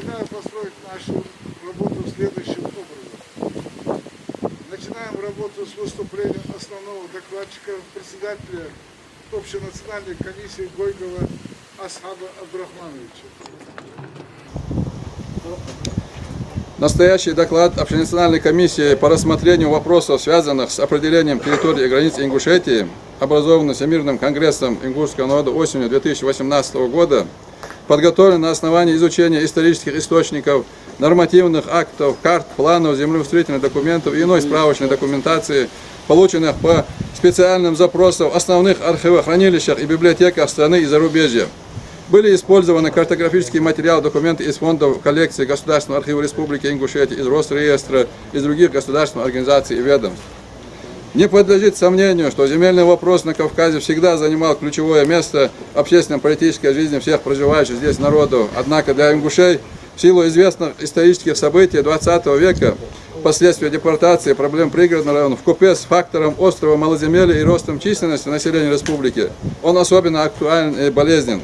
предлагаю построить нашу работу следующим образом. Начинаем работу с выступления основного докладчика, председателя общенациональной комиссии Гойгова Асхаба Абдрахмановича. Настоящий доклад Общенациональной комиссии по рассмотрению вопросов, связанных с определением территории и границ Ингушетии, образованный Всемирным конгрессом ингушского народа осенью 2018 года, подготовлен на основании изучения исторических источников, нормативных актов, карт, планов, землеустройственных документов и иной справочной документации, полученных по специальным запросам в основных архивохранилищах и библиотеках страны и зарубежья. Были использованы картографические материалы, документы из фондов коллекции Государственного архива Республики Ингушетия, из Росреестра, из других государственных организаций и ведомств. Не подлежит сомнению, что земельный вопрос на Кавказе всегда занимал ключевое место в общественно-политической жизни всех проживающих здесь народов. Однако для ингушей, в силу известных исторических событий 20 века, последствия депортации, проблем пригородных районов, вкупе с фактором острого малоземелья и ростом численности населения республики, он особенно актуален и болезнен.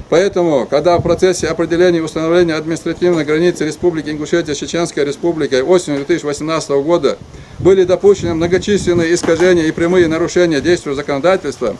Поэтому, когда в процессе определения и установления административной границы Республики Ингушетия с Чеченской Республикой осенью 2018 года были допущены многочисленные искажения и прямые нарушения действующего законодательства,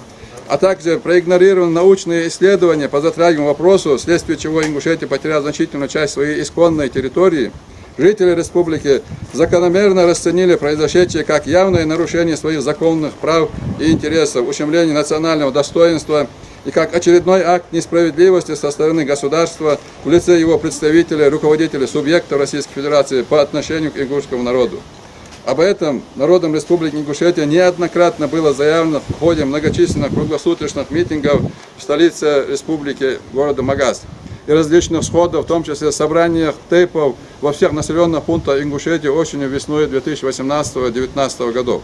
а также проигнорированы научные исследования по затрагиваемому вопросу, вследствие чего Ингушетия потеряла значительную часть своей исконной территории, жители республики закономерно расценили произошедшее как явное нарушение своих законных прав и интересов, ущемление национального достоинства и как очередной акт несправедливости со стороны государства в лице его представителей, руководителей субъектов Российской Федерации по отношению к ингушскому народу. Об этом народом Республики Ингушетия неоднократно было заявлено в ходе многочисленных круглосуточных митингов в столице республики, города Магаз, и различных сходов, в том числе собраниях тейпов во всех населенных пунктах Ингушетии осенью и весной 2018-2019 годов.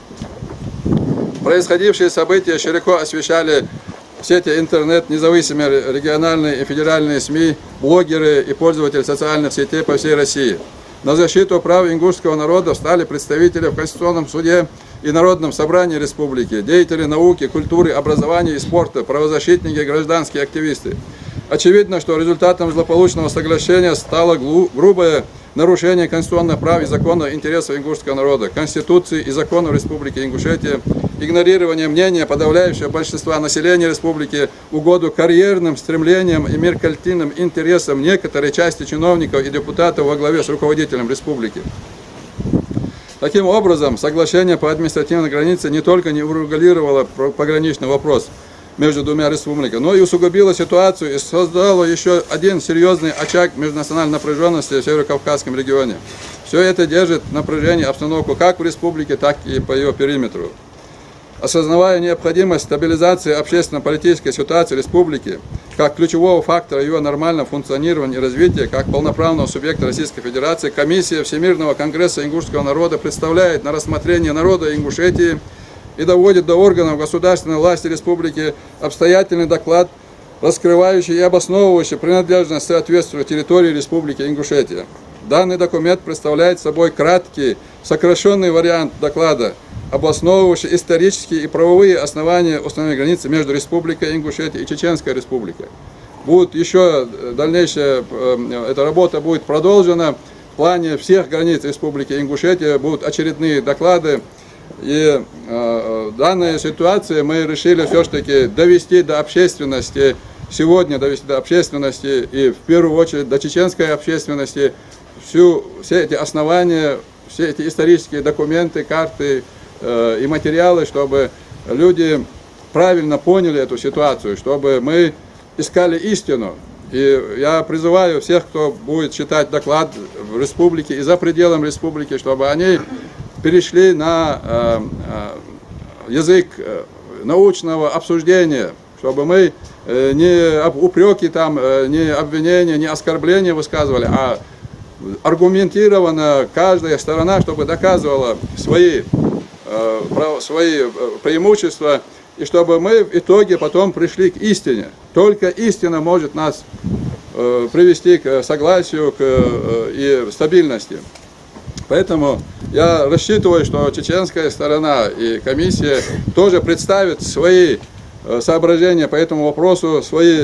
Происходившие события широко освещали в сети интернет, независимые региональные и федеральные СМИ, блогеры и пользователи социальных сетей по всей России. На защиту прав ингушского народа встали представители в Конституционном суде и Народном собрании республики, деятели науки, культуры, образования и спорта, правозащитники и гражданские активисты. Очевидно, что результатом злополучного соглашения стало грубое нарушение конституционных прав и законных интересов ингушского народа, Конституции и законов Республики Ингушетия, игнорирование мнения подавляющего большинства населения республики в угоду карьерным стремлениям и меркантильным интересам некоторой части чиновников и депутатов во главе с руководителем республики. Таким образом, соглашение по административной границе не только не урегулировало пограничный вопрос между двумя республиками, но и усугубило ситуацию и создало еще один серьезный очаг межнациональной напряженности в Северо-Кавказском регионе. Все это держит в напряжении обстановку как в республике, так и по ее периметру. Осознавая необходимость стабилизации общественно-политической ситуации республики, как ключевого фактора ее нормального функционирования и развития, как полноправного субъекта Российской Федерации, Комиссия Всемирного конгресса ингушского народа представляет на рассмотрение народа Ингушетии и доводит до органов государственной власти республики обстоятельный доклад, раскрывающий и обосновывающий принадлежность соответствующей территории Республики Ингушетия. Данный документ представляет собой краткий, сокращенный вариант доклада, обосновывающий исторические и правовые основания установления границы между Республикой Ингушетия и Чеченской Республикой. Будет еще дальнейшая, эта работа будет продолжена. В плане всех границ Республики Ингушетия будут очередные доклады. И данную ситуацию мы решили все-таки довести до общественности, сегодня довести до общественности и в первую очередь до чеченской общественности все эти основания, все эти исторические документы, карты и материалы, чтобы люди правильно поняли эту ситуацию, чтобы мы искали истину. И я призываю всех, кто будет читать доклад в республике и за пределами республики, чтобы они перешли на язык научного обсуждения, чтобы мы не упреки, там, не обвинения, не оскорбления высказывали, а аргументированно каждая сторона, чтобы доказывала свои преимущества, и чтобы мы в итоге потом пришли к истине. Только истина может нас привести к согласию и стабильности. Поэтому я рассчитываю, что чеченская сторона и комиссия тоже представят свои соображения по этому вопросу, свои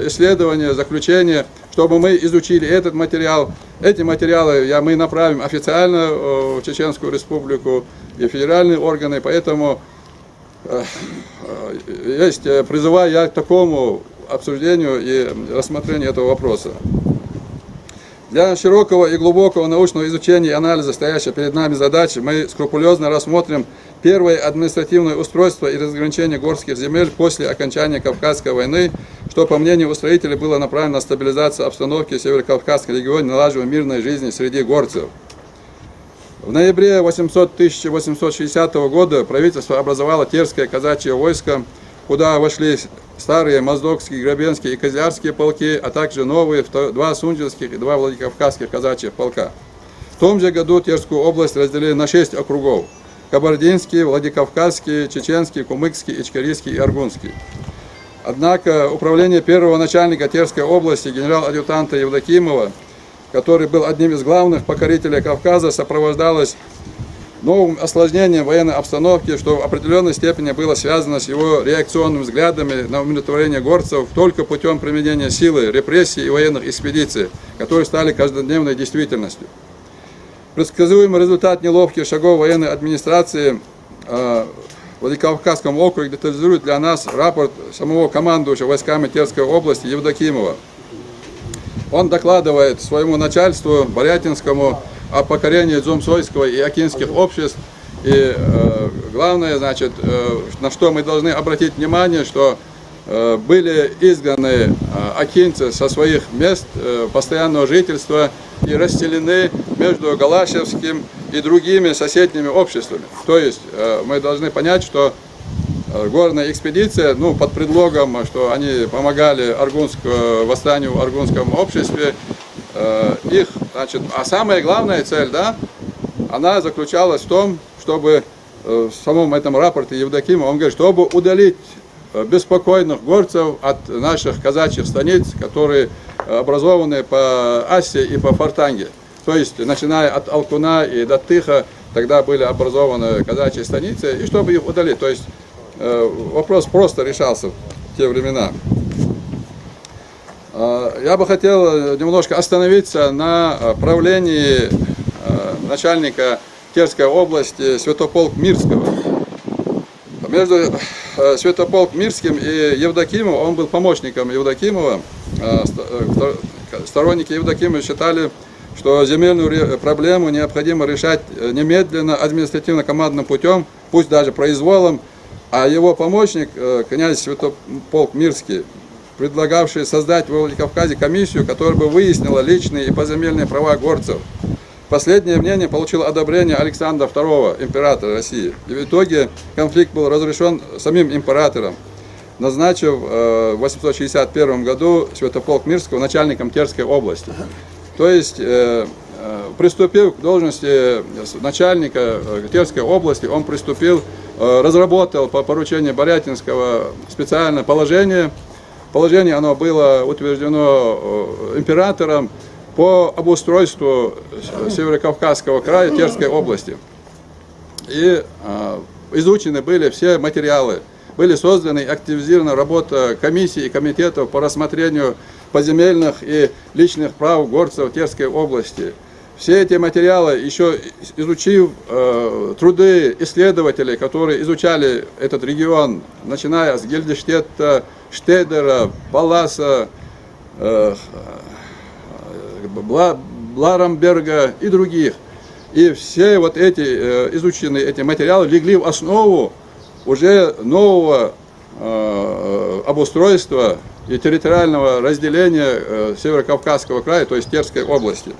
исследования, заключения, чтобы мы изучили этот материал. Эти материалы мы направим официально в Чеченскую Республику и федеральные органы, поэтому призываю я к такому обсуждению и рассмотрению этого вопроса. Для широкого и глубокого научного изучения и анализа стоящей перед нами задачи мы скрупулезно рассмотрим первое административное устройство и разграничение горских земель после окончания Кавказской войны, что, по мнению устроителей, было направлено на стабилизацию обстановки в Северокавказском регионе, налаживание мирной жизни среди горцев. В ноябре 1860 года правительство образовало Терское казачье войско, куда вошли старые моздокские, гребенские и козлярские полки, а также новые 2 сунжинских и 2 владикавказских казачьих полка. В том же году Терскую область разделили на 6 округов: Кабардинский, Владикавказский, Чеченский, Кумыкский, Ичкерийский и Аргунский. Однако управление первого начальника Терской области, генерал-адъютанта Евдокимова, который был одним из главных покорителей Кавказа, сопровождалось новым осложнением военной обстановки, что в определенной степени было связано с его реакционными взглядами на умиротворение горцев только путем применения силы, репрессий и военных экспедиций, которые стали каждодневной действительностью. Предсказуемый результат неловких шагов военной администрации в Владикавказском округе детализирует для нас рапорт самого командующего войсками Терской области Евдокимова. Он докладывает своему начальству Борятинскому о покорении Дзумсойского и Акинских обществ. И главное, на что мы должны обратить внимание, что были изгнаны акинцы со своих мест постоянного жительства и расселены между Галашевским и другими соседними обществами. То есть мы должны понять, что горная экспедиция, под предлогом, что они помогали восстанию в Аргунском обществе, а самая главная цель, она заключалась в том, чтобы в самом этом рапорте Евдокимова, он говорит, чтобы удалить беспокойных горцев от наших казачьих станиц, которые образованы по Ассе и по Фортанге. То есть, начиная от Алкуна и до Тыха, тогда были образованы казачьи станицы, и чтобы их удалить. То есть, вопрос просто решался в те времена. Я бы хотел немножко остановиться на правлении начальника Терской области Святополк Мирского. Между Святополк Мирским и Евдокимовым, он был помощником Евдокимова, сторонники Евдокимова считали, что земельную проблему необходимо решать немедленно административно-командным путем, пусть даже произволом, а его помощник, князь Святополк Мирский, предлагавший создать в Владикавказе комиссию, которая бы выяснила личные и поземельные права горцев. Последнее мнение получило одобрение Александра II, императора России. И в итоге конфликт был разрешен самим императором, назначив в 861 году Святополк Мирского начальником Терской области. То есть, приступив к должности начальника Терской области, он разработал по поручению Борятинского специальное положение. Положение оно было утверждено императором по обустройству Северокавказского края Терской области. И изучены были все материалы. Были созданы и активизирована работа комиссий и комитетов по рассмотрению поземельных и личных прав горцев Терской области. Все эти материалы, еще изучив труды исследователей, которые изучали этот регион, начиная с Гильдештетта, Штедера, Паласа, Бларамберга и других. И все вот эти изученные эти материалы легли в основу уже нового обустройства и территориального разделения Северокавказского края, то есть Терской области.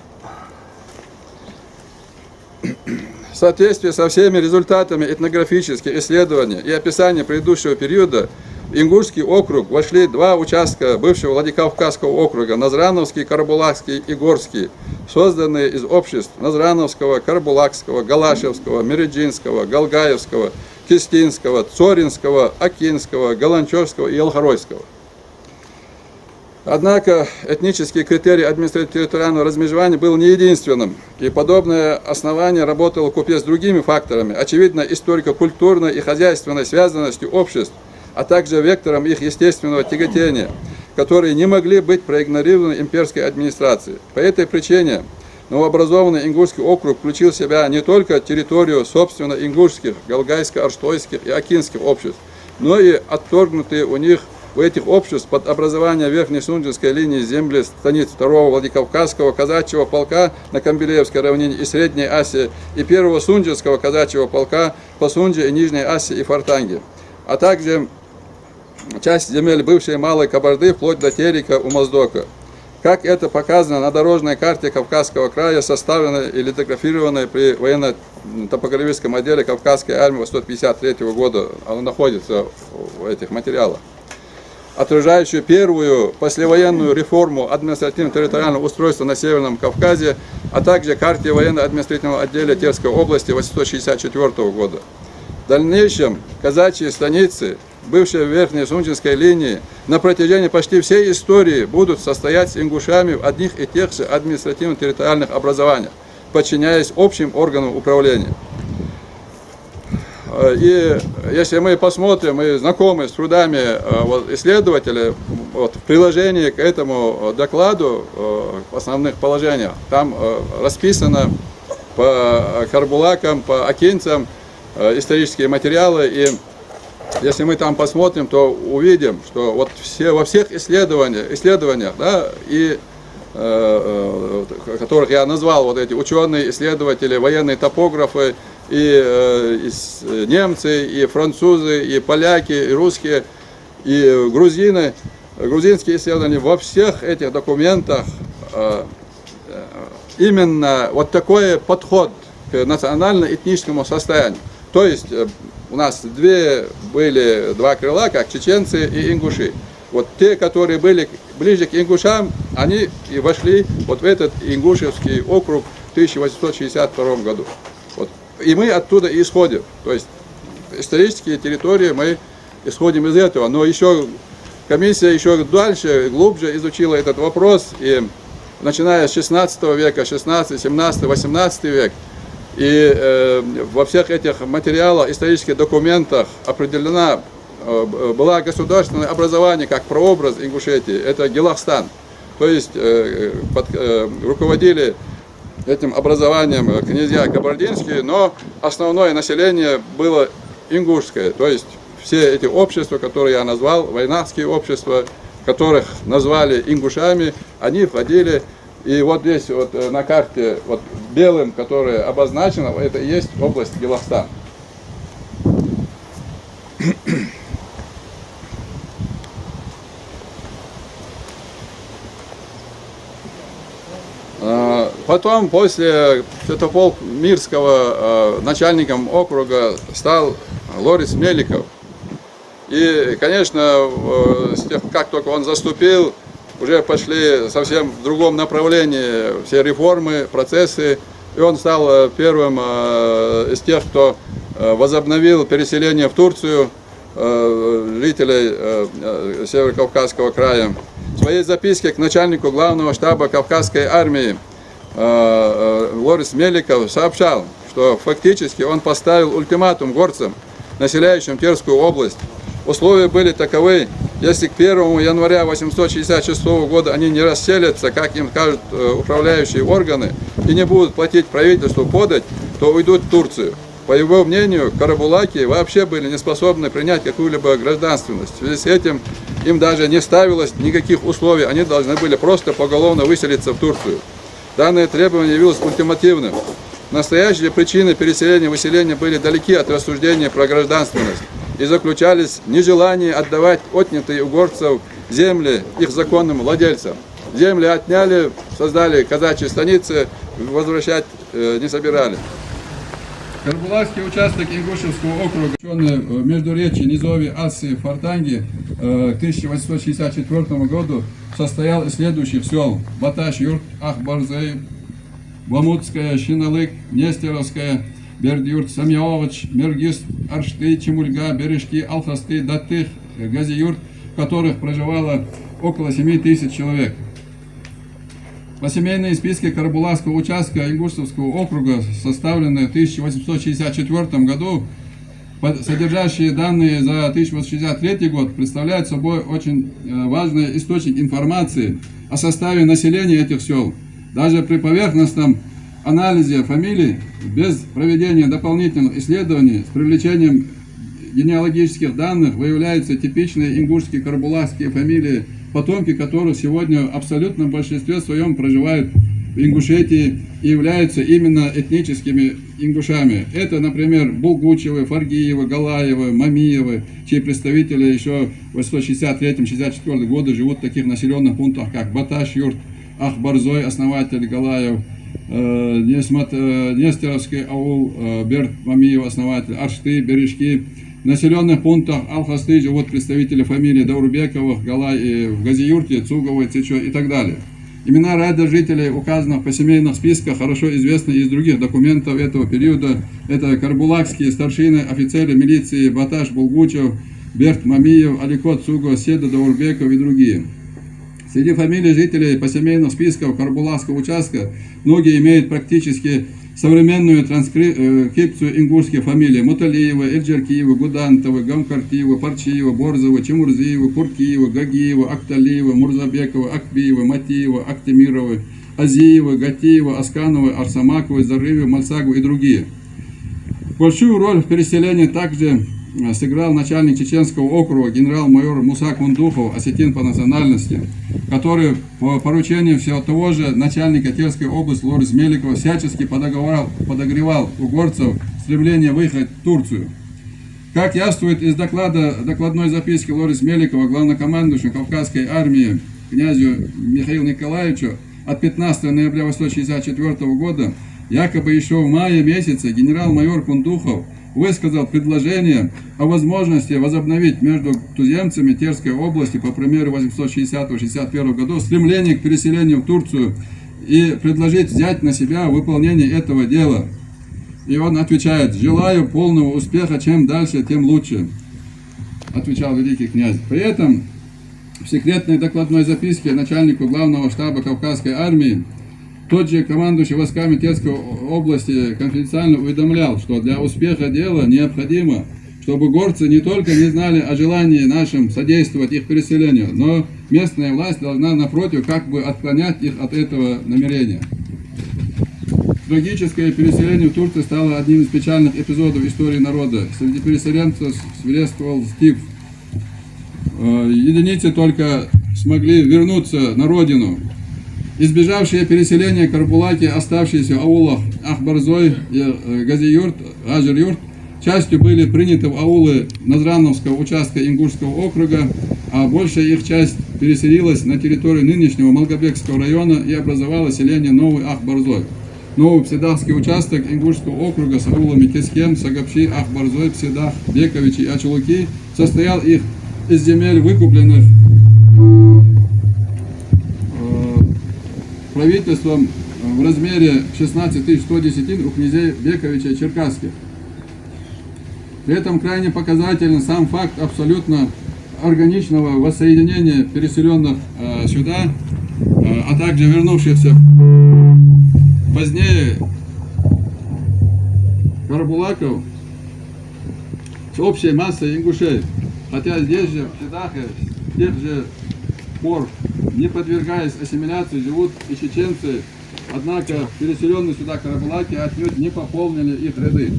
В соответствии со всеми результатами этнографических исследований и описания предыдущего периода, в Ингушский округ вошли 2 участка бывшего Владикавказского округа, Назрановский, Карабулакский и Горский, созданные из обществ Назрановского, Карабулакского, Галашевского, Мереджинского, Галгаевского, Кистинского, Цоринского, Акинского, Галанчевского и Елхоройского. Однако этнический критерий административно-территориального размежевания был не единственным, и подобное основание работало вкупе с другими факторами, очевидно, историко-культурной и хозяйственной связанностью обществ, а также вектором их естественного тяготения, которые не могли быть проигнорированы имперской администрацией. По этой причине новообразованный Ингушский округ включил в себя не только территорию собственно ингушских, галгайско-арштойских и акинских обществ, но и отторгнутые у них в этих обществ под образование Верхней Сунжинской линии земли станиц 2-го Владикавказского казачьего полка на Камбелеевской равнине и Средней Асии и 1-го Сунжинского казачьего полка по Сунже и Нижней Асии и Фортанге, а также часть земель бывшей Малой Кабарды вплоть до Терека у Моздока. Как это показано на дорожной карте Кавказского края, составленной и литографированной при военно-топографическом отделе Кавказской армии 853 года, она находится в этих материалах, отражающую первую послевоенную реформу административно-территориального устройства на Северном Кавказе, а также карте военно-административного отдела Терской области 864 года. В дальнейшем казачьи станицы, бывшие Верхней Сунжинской линии, на протяжении почти всей истории будут состоять с ингушами в одних и тех же административно-территориальных образованиях, подчиняясь общим органам управления. И если мы посмотрим, мы знакомы с трудами исследователей, в приложении к этому докладу в основных положениях, там расписано по карбулакам, по акинцам исторические материалы, и если мы там посмотрим, то увидим, что вот во всех исследованиях, да, и которых я назвал, вот эти ученые, исследователи, военные топографы, и немцы, и французы, и поляки, и русские, и грузины, грузинские исследования, во всех этих документах именно вот такой подход к национально-этническому состоянию. То есть у нас были два крыла, как чеченцы и ингуши. Вот те, которые были ближе к ингушам, они и вошли вот в этот ингушевский округ в 1862 году. Вот. И мы оттуда и исходим. То есть исторические территории мы исходим из этого. Но еще комиссия еще дальше, глубже изучила этот вопрос. И начиная с 16 века, 16, 17, 18 век, и во всех этих материалах, исторических документах определена была государственное образование как прообраз Ингушетии, это Гелахстан. То есть руководили этим образованием князья кабардинские, но основное население было ингушское. То есть все эти общества, которые я назвал, войнавские общества, которых назвали ингушами, они входили. И вот здесь вот на карте вот белым, которое обозначено, это и есть область Гелахстан. Потом, после Святополк Мирского, начальником округа стал Лорис Меликов. И, конечно, как только он заступил, уже пошли совсем в другом направлении все реформы, процессы. И он стал первым из тех, кто возобновил переселение в Турцию жителей Северокавказского края. В своей записке к начальнику главного штаба Кавказской армии Лорис Меликов сообщал, что фактически он поставил ультиматум горцам, населяющим Терскую область. Условия были таковы: если к 1 января 866 года они не расселятся, как им скажут управляющие органы, и не будут платить правительству подать, то уйдут в Турцию. По его мнению, карабулаки вообще были не способны принять какую-либо гражданственность. В связи с этим им даже не ставилось никаких условий, они должны были просто поголовно выселиться в Турцию. Данное требование явилось ультимативным. Настоящие причины переселения и выселения были далеки от рассуждения про гражданственность и заключались в нежелании отдавать отнятые у горцев земли их законным владельцам. Земли отняли, создали казачьи станицы, возвращать не собирались. Карбулакский участок Ингушевского округа, в междуречии Низовья, Асии, Фортанги, к 1864 году состоял из следующих сел: Баташ, Юрт, Ахбарзей, Бамутская, Шиналык, Нестеровская, Бердюрт, Самьяович, Мергист, Аршты, Чемульга, Бережки, Алхасты, Датых, Газиюрт, в которых проживало около 7 тысяч человек. Посемейные списки Карбулакского участка Ингушевского округа, составленные в 1864 году, содержащие данные за 1863 год, представляют собой очень важный источник информации о составе населения этих сел. Даже при поверхностном анализе фамилий, без проведения дополнительных исследований, с привлечением генеалогических данных, выявляются типичные ингушские карабулакские фамилии, потомки которых сегодня в абсолютном большинстве своем проживают в Ингушетии и являются именно этническими ингушами. Это, например, Булгучевы, Фаргиевы, Галаевы, Мамиевы, чьи представители еще в 1963-1964 году живут в таких населенных пунктах, как Баташ-Юрт, Ахбарзой, основатель Галаев, Нестеровский аул, Берт Мамиев, основатель, Аршты, Бережки. В населенных пунктах Алхасты живут представители фамилии Даурбековых, в Газиюрте, Цуговой, Цичо и так далее. Имена ряда жителей, указанных в посемейных списках, хорошо известны из других документов этого периода. Это карабулакские старшины, офицеры милиции Баташ Булгучев, Берт Мамиев, Аликот Цуго, Седа Даурбеков и другие. Среди фамилий жителей посемейных списков Карабулакского участка многие имеют практически современную транскрипцию ингушских фамилий: Муталиева, Эльджеркиева, Гудантова, Гамкартиева, Парчиева, Борзова, Чемурзиева, Куркиева, Гагиева, Акталиева, Мурзабекова, Акбиева, Матиева, Актимирова, Азиева, Гатиева, Асканова, Арсамакова, Зарыва, Мальсагова и другие. Большую роль в переселении также сыграл начальник Чеченского округа генерал-майор Муса Кундухов, осетин по национальности, который по поручению всего того же начальника Терской области Лорис Меликова всячески подогревал угорцев стремление выехать в Турцию. Как явствует из докладной записки Лорис Меликова, главнокомандующего Кавказской армии князю Михаилу Николаевичу от 15 ноября 1864 года, якобы еще в мае месяце генерал-майор Кундухов высказал предложение о возможности возобновить между туземцами Терской области, по примеру 860-61 году, стремление к переселению в Турцию и предложить взять на себя выполнение этого дела. И он отвечает: «Желаю полного успеха, чем дальше, тем лучше», отвечал великий князь. При этом в секретной докладной записке начальнику главного штаба Кавказской армии тот же командующий войсками Терской области конфиденциально уведомлял, что для успеха дела необходимо, чтобы горцы не только не знали о желании нашим содействовать их переселению, но местная власть должна, напротив, как бы отклонять их от этого намерения. Трагическое переселение в Турцию стало одним из печальных эпизодов истории народа. Среди переселенцев свирепствовал стих. Единицы только смогли вернуться на родину. Избежавшие переселения карабулаки, оставшиеся в аулах Ахбарзой и Газиюрт, Ажир-Юрт, частью были приняты в аулы Назрановского участка Ингушского округа, а большая их часть переселилась на территорию нынешнего Малгобекского района и образовала селение Новый Ахбарзой. Новый Пседахский участок Ингушского округа с аулами Кескем, Сагапши, Ахбарзой, Пседах, Бековичи и Ачулуки состоял из земель, выкупленных правительством в размере 16 100 десятин у князей Бековича и Черкасских. При этом крайне показателен сам факт абсолютно органичного воссоединения переселенных сюда, а также вернувшихся позднее карабулаков с общей массой ингушей. Хотя здесь же, в Пседахе, с тех же пор, не подвергаясь ассимиляции, живут и чеченцы, однако переселенные сюда карабулаки отнюдь не пополнили их ряды.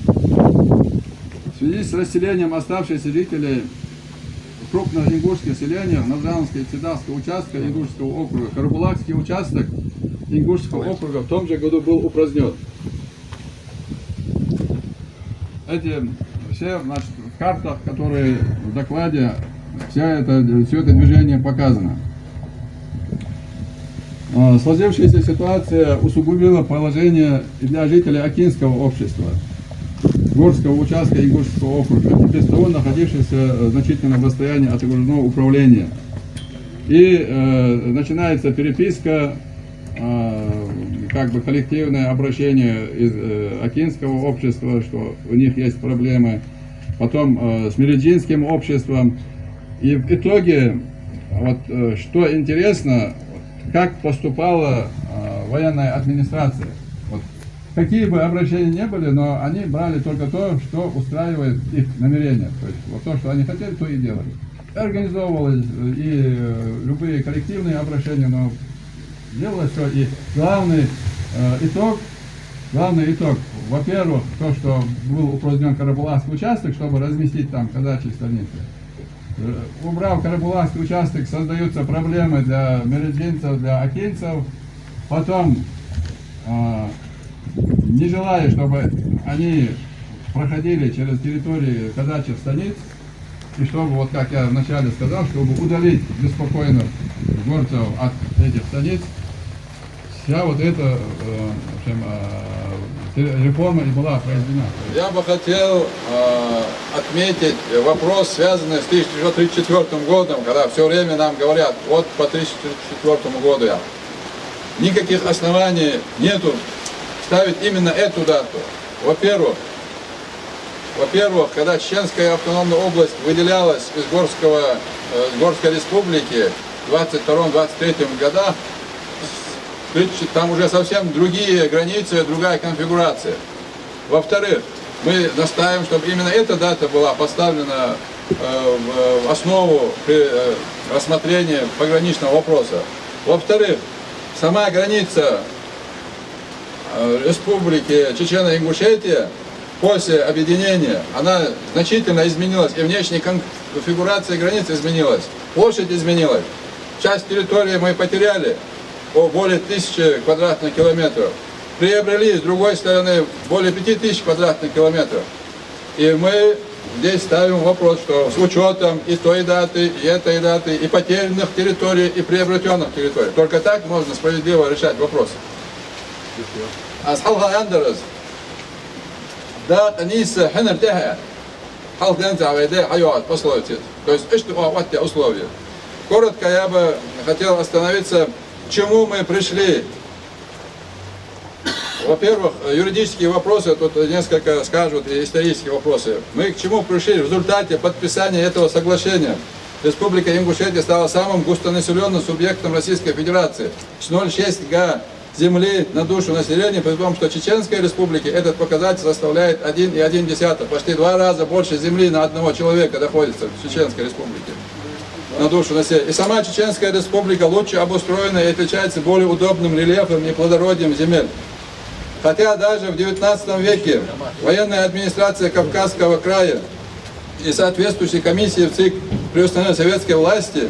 В связи с расселением оставшихся жителей крупных ингушских селений Назрановского и Пседахского участка Ингушского округа, карабулакский участок Ингушского округа в том же году был упразднен. Эти все, значит, в картах, которые в докладе, все это движение показано. Сложившаяся ситуация усугубила положение и для жителей Акинского общества, Горского участка Ингушского округа, и без того находившихся в значительном расстоянии от окружного управления. И начинается переписка, как бы коллективное обращение из Акинского общества, что у них есть проблемы, потом с Мереджинским обществом. И в итоге, вот, что интересно, как поступала военная администрация. Вот, какие бы обращения ни были, но они брали только то, что устраивает их намерения. То есть вот то, что они хотели, то и делали. Организовывалось и любые коллективные обращения, но делалось все. И главный итог, во-первых, то, что был упразднен Карабулакский участок, чтобы разместить там казачьи станицы. Убрав Карабулакский участок, создаются проблемы для меридинцев, для акинцев. Потом, не желая, чтобы они проходили через территории казачьих станиц, и чтобы, вот как я вначале сказал, чтобы удалить беспокойных горцев от этих станиц, вся вот эта в общем, реформа и была произведена. Я бы хотел отметить вопрос, связанный с 1934 годом, когда все время нам говорят, вот по 1934 году я. Никаких оснований нету ставить именно эту дату. Во-первых, когда Чеченская автономная область выделялась из Горской республики в 22-23 годах, там уже совсем другие границы, другая конфигурация. Во-вторых, мы настаиваем, чтобы именно эта дата была поставлена в основу при рассмотрении пограничного вопроса. Во-вторых, сама граница республики Чечено-Ингушетия после объединения, она значительно изменилась, и внешняя конфигурация границы изменилась, площадь изменилась. Часть территории мы потеряли, более 1000 квадратных километров. Приобрели, с другой стороны, более 5000 квадратных километров. И мы здесь ставим вопрос, что с учетом и той даты, и этой даты, и потерянных территорий, и приобретенных территорий. Только так можно справедливо решать вопрос. Асхалха Андерс, да, Таниса Хенертеха, Халденца Авайде Айоат, пословица. То есть, эти условия. Коротко я бы хотел остановиться, к чему мы пришли. Во-первых, юридические вопросы, тут несколько скажут, и исторические вопросы. Мы к чему пришли? В результате подписания этого соглашения Республика Ингушетия стала самым густонаселенным субъектом Российской Федерации. С 0,6 га земли на душу населения, при том, что Чеченской Республике этот показатель составляет 1,1. Почти 2 раза больше земли на одного человека находится в Чеченской Республике на душу населения. И сама Чеченская Республика лучше обустроена и отличается более удобным рельефом и плодородием земель. Хотя даже в 19 веке военная администрация Кавказского края и соответствующие комиссии в ЦИК при установлении советской власти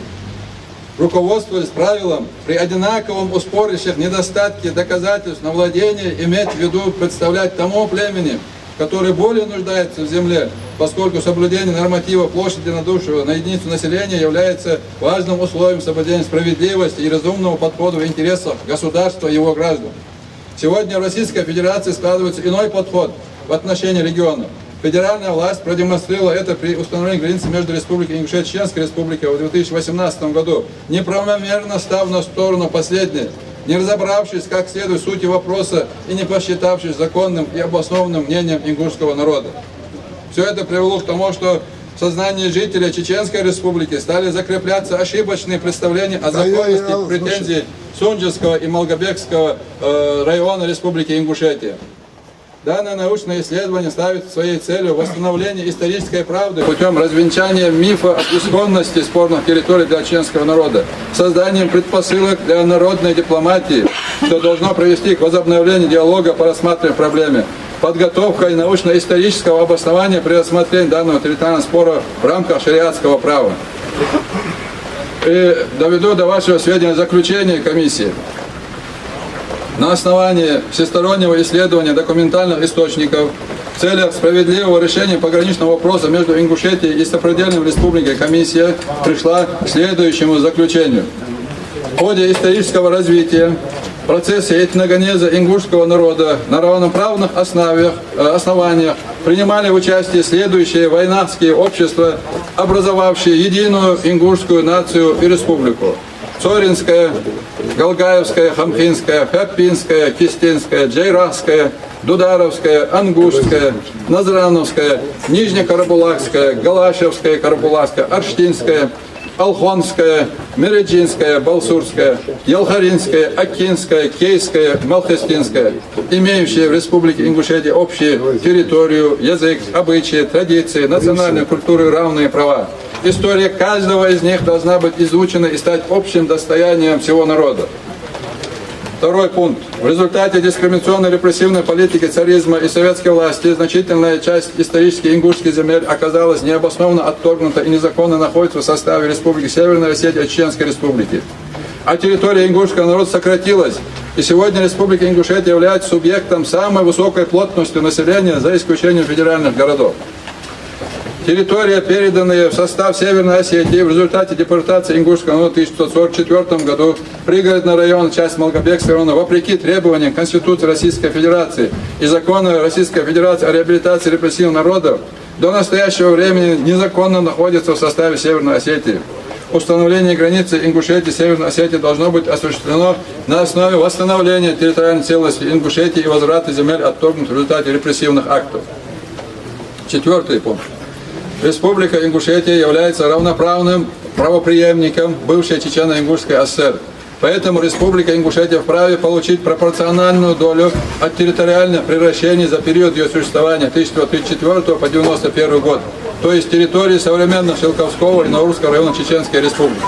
руководствовались правилом при одинаковом у спорящих недостатке доказательств на владение иметь в виду представлять тому племени, который более нуждается в земле, поскольку соблюдение норматива площади на душу на единицу населения является важным условием соблюдения справедливости и разумного подхода в интересах государства и его граждан. Сегодня в Российской Федерации складывается иной подход в отношении регионов. Федеральная власть продемонстрировала это при установлении границы между Республикой Ингушетия и Чеченской Республикой в 2018 году, неправомерно став на сторону последней, не разобравшись как следует в сути вопроса и не посчитавшись законным и обоснованным мнением ингушского народа. Все это привело к тому, что в сознании жителей Чеченской Республики стали закрепляться ошибочные представления о законности претензий Сунджского и Малгобекского района Республики Ингушетия. Данное научное исследование ставит своей целью восстановление исторической правды путем развенчания мифа об исконности спорных территорий для чеченского народа, созданием предпосылок для народной дипломатии, что должно привести к возобновлению диалога по рассматриваемой проблеме, подготовкой научно-исторического обоснования при рассмотрении данного территориального спора в рамках шариатского права. И доведу до вашего сведения заключение комиссии. На основании всестороннего исследования документальных источников в целях справедливого решения пограничного вопроса между Ингушетией и сопредельной республикой комиссия пришла к следующему заключению. В ходе исторического развития в процессе этногенеза ингушского народа на равноправных основаниях принимали участие следующие войнавские общества, образовавшие единую ингушскую нацию и республику. Цоринская, Галгаевская, Хамхинская, Хаппинская, Кистинская, Джейрахская, Дударовская, Ангушская, Назрановская, Нижнекарабулакская, Галашевская, Карабулакская, Арштинская, Алхонская, Мереджинская, Балсурская, Ялхаринская, Акинская, Кейская, Малхестинская, имеющие в Республике Ингушетия общую территорию, язык, обычаи, традиции, национальную культуру и равные права. История каждого из них должна быть изучена и стать общим достоянием всего народа. Второй пункт. В результате дискриминационной репрессивной политики царизма и советской власти значительная часть исторически ингушских земель оказалась необоснованно отторгнута и незаконно находится в составе Республики Северная Осетия и Чеченской Республики. А территория ингушского народа сократилась, и сегодня Республика Ингушетия является субъектом самой высокой плотностью населения, за исключением федеральных городов. Территория, переданная в состав Северной Осетии в результате депортации ингушского народа в 1944 году, пригородный район, часть Малгобекского района, вопреки требованиям Конституции Российской Федерации и закона Российской Федерации о реабилитации репрессивных народов, до настоящего времени незаконно находится в составе Северной Осетии. Установление границы Ингушетии и Северной Осетии должно быть осуществлено на основе восстановления территориальной целостности Ингушетии и возврата земель, отторгнутых в результате репрессивных актов. Четвертый пункт. Республика Ингушетия является равноправным правопреемником бывшей Чечено-Ингушской ССР. Поэтому Республика Ингушетия вправе получить пропорциональную долю от территориальных превращений за период ее существования 1934 по 1991 год, то есть территории современного Шелковского и Наурского района Чеченской Республики.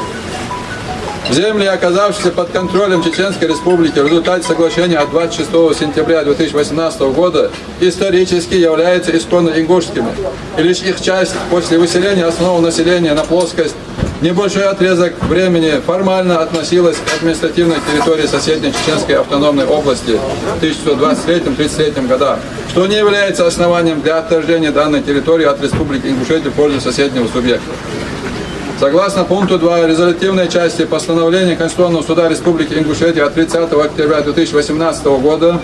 Земли, оказавшиеся под контролем Чеченской Республики в результате соглашения от 26 сентября 2018 года, исторически являются исконно ингушскими, и лишь их часть после выселения основного населения на плоскость небольшой отрезок времени формально относилась к административной территории соседней Чеченской автономной области в 1923-1933 годах, что не является основанием для отторжения данной территории от Республики Ингушетия в пользу соседнего субъекта. Согласно пункту 2 резолютивной части постановления Конституционного суда Республики Ингушетия от 30 октября 2018 года,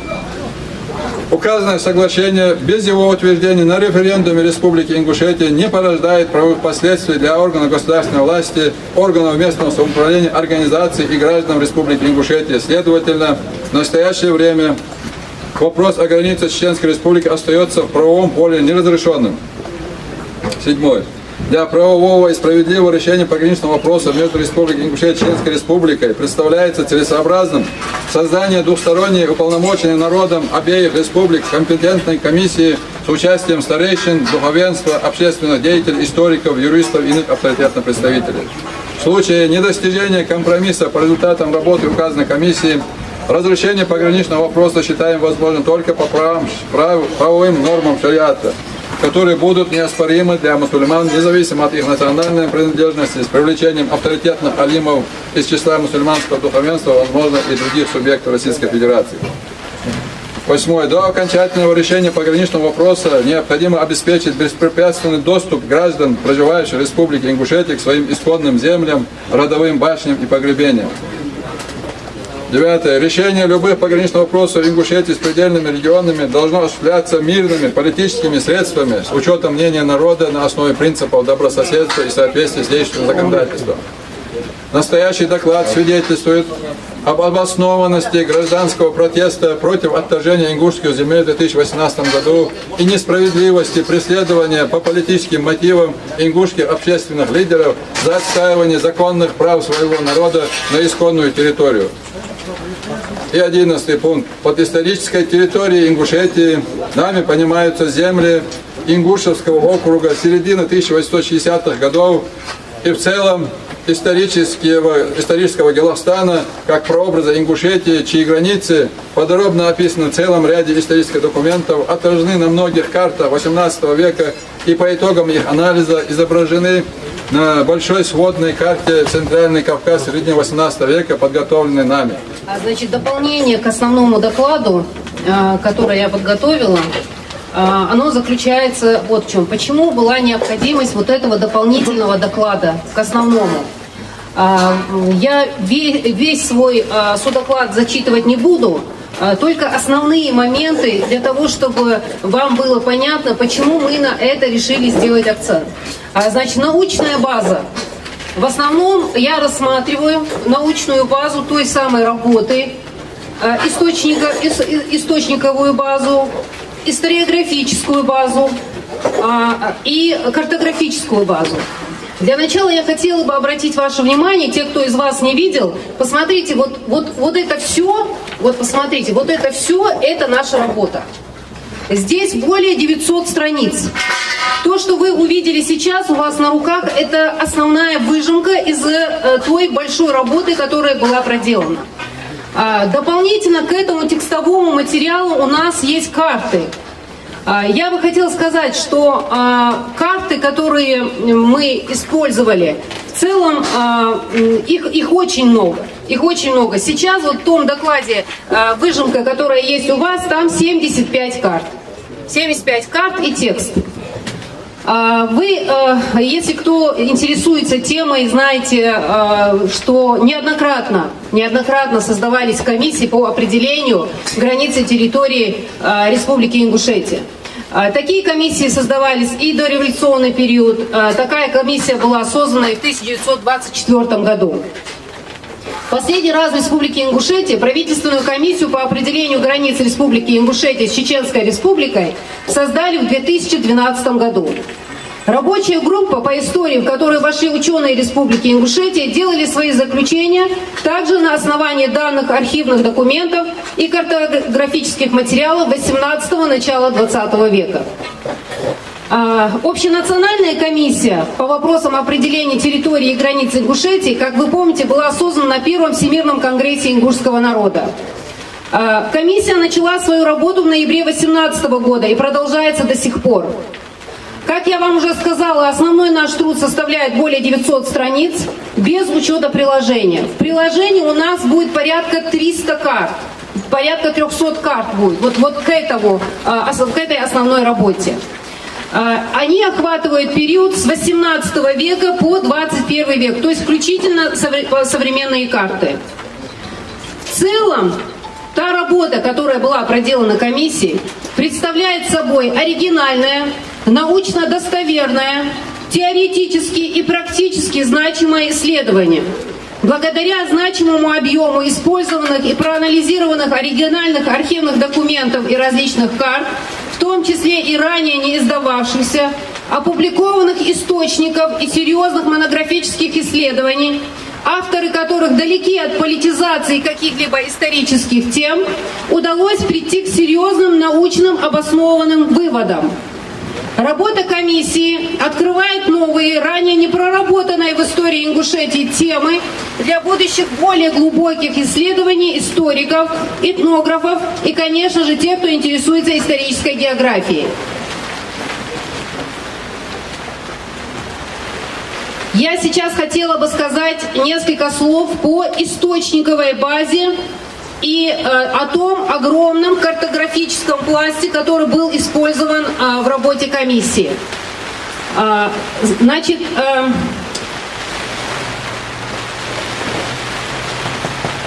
указанное соглашение без его утверждения на референдуме Республики Ингушетия не порождает правовых последствий для органов государственной власти, органов местного самоуправления, организаций и граждан Республики Ингушетия. Следовательно, в настоящее время вопрос о границе Чеченской Республики остается в правовом поле неразрешенным. Седьмое. Для правового и справедливого решения пограничного вопроса между Республикой Ингушетия и Чеченской Республикой представляется целесообразным создание двухсторонней уполномоченной народом обеих республик компетентной комиссии с участием старейшин, духовенства, общественных деятелей, историков, юристов и иных авторитетных представителей. В случае недостижения компромисса по результатам работы указанной комиссии, разрешение пограничного вопроса считаем возможным только по правовым нормам шариата, которые будут неоспоримы для мусульман, независимо от их национальной принадлежности, с привлечением авторитетных алимов из числа мусульманского духовенства, возможно, и других субъектов Российской Федерации. Восьмое. До окончательного решения пограничного вопроса необходимо обеспечить беспрепятственный доступ граждан, проживающих в Республике Ингушетия, к своим исконным землям, родовым башням и погребениям. Девятое. Решение любых пограничных вопросов Ингушетии с предельными регионами должно осуществляться мирными политическими средствами с учетом мнения народа на основе принципов добрососедства и соответствия с действующим законодательством. Настоящий доклад свидетельствует об обоснованности гражданского протеста против отторжения ингушских земель в 2018 году и несправедливости преследования по политическим мотивам ингушских общественных лидеров за отстаивание законных прав своего народа на исконную территорию. И 11 пункт. Под исторической территорией Ингушетии нами понимаются земли Ингушевского округа середины 1860-х годов и в целом исторического Геловстана, как прообраза Ингушетии, чьи границы подробно описаны в целом ряде исторических документов, отражены на многих картах XVIII века и по итогам их анализа изображены на большой сводной карте Центральный Кавказ середины XVIII века, подготовленной нами. Значит, дополнение к основному докладу, который я подготовила, оно заключается вот в чем. Почему была необходимость вот этого дополнительного доклада к основному? Я весь свой судоклад зачитывать не буду, только основные моменты для того, чтобы вам было понятно, почему мы на это решили сделать акцент. Значит, научная база. В основном я рассматриваю научную базу той самой работы, источниковую базу, историографическую базу и картографическую базу. Для начала я хотела бы обратить ваше внимание, те, кто из вас не видел, посмотрите, вот это все, вот посмотрите, вот это все, это наша работа. Здесь более 900 страниц. То, что вы увидели сейчас у вас на руках, это основная выжимка из той большой работы, которая была проделана. Дополнительно к этому текстовому материалу у нас есть карты. Я бы хотела сказать, что карты, которые мы использовали, в целом их очень много. Их очень много. Сейчас вот в том докладе выжимка, которая есть у вас, там 75 карт. 75 карт и текст. Вы, если кто интересуется темой, знаете, что неоднократно создавались комиссии по определению границы территории Республики Ингушетия. Такие комиссии создавались и до революционный период. Такая комиссия была создана и в 1924 году. Последний раз в Республике Ингушетия правительственную комиссию по определению границ Республики Ингушетия с Чеченской Республикой создали в 2012 году. Рабочая группа по истории, в которую вошли ученые Республики Ингушетия, делали свои заключения также на основании данных архивных документов и картографических материалов 18-го, начала 20 века. Общенациональная комиссия по вопросам определения территории и границ Ингушетии, как вы помните, была создана на Первом Всемирном конгрессе ингушского народа. Комиссия начала свою работу в ноябре 2018 года и продолжается до сих пор. Как я вам уже сказала, основной наш труд составляет более 900 страниц, без учета приложения. В приложении у нас будет порядка 300 карт, порядка 300 карт будет, вот к этой основной работе. Они охватывают период с 18 века по 21 век, то есть включительно современные карты. В целом, та работа, которая была проделана комиссией, представляет собой оригинальное, научно достоверное, теоретически и практически значимое исследование. Благодаря значимому объему использованных и проанализированных оригинальных архивных документов и различных карт, в том числе и ранее не издававшихся, опубликованных источников и серьезных монографических исследований, авторы которых далеки от политизации каких-либо исторических тем, удалось прийти к серьезным научным обоснованным выводам. Работа комиссии открывает новые, ранее не проработанные в истории Ингушетии темы для будущих более глубоких исследований историков, этнографов и, конечно же, тех, кто интересуется исторической географией. Я сейчас хотела бы сказать несколько слов по источниковой базе и о том огромном картографическом пласте, который был использован в работе комиссии. Значит,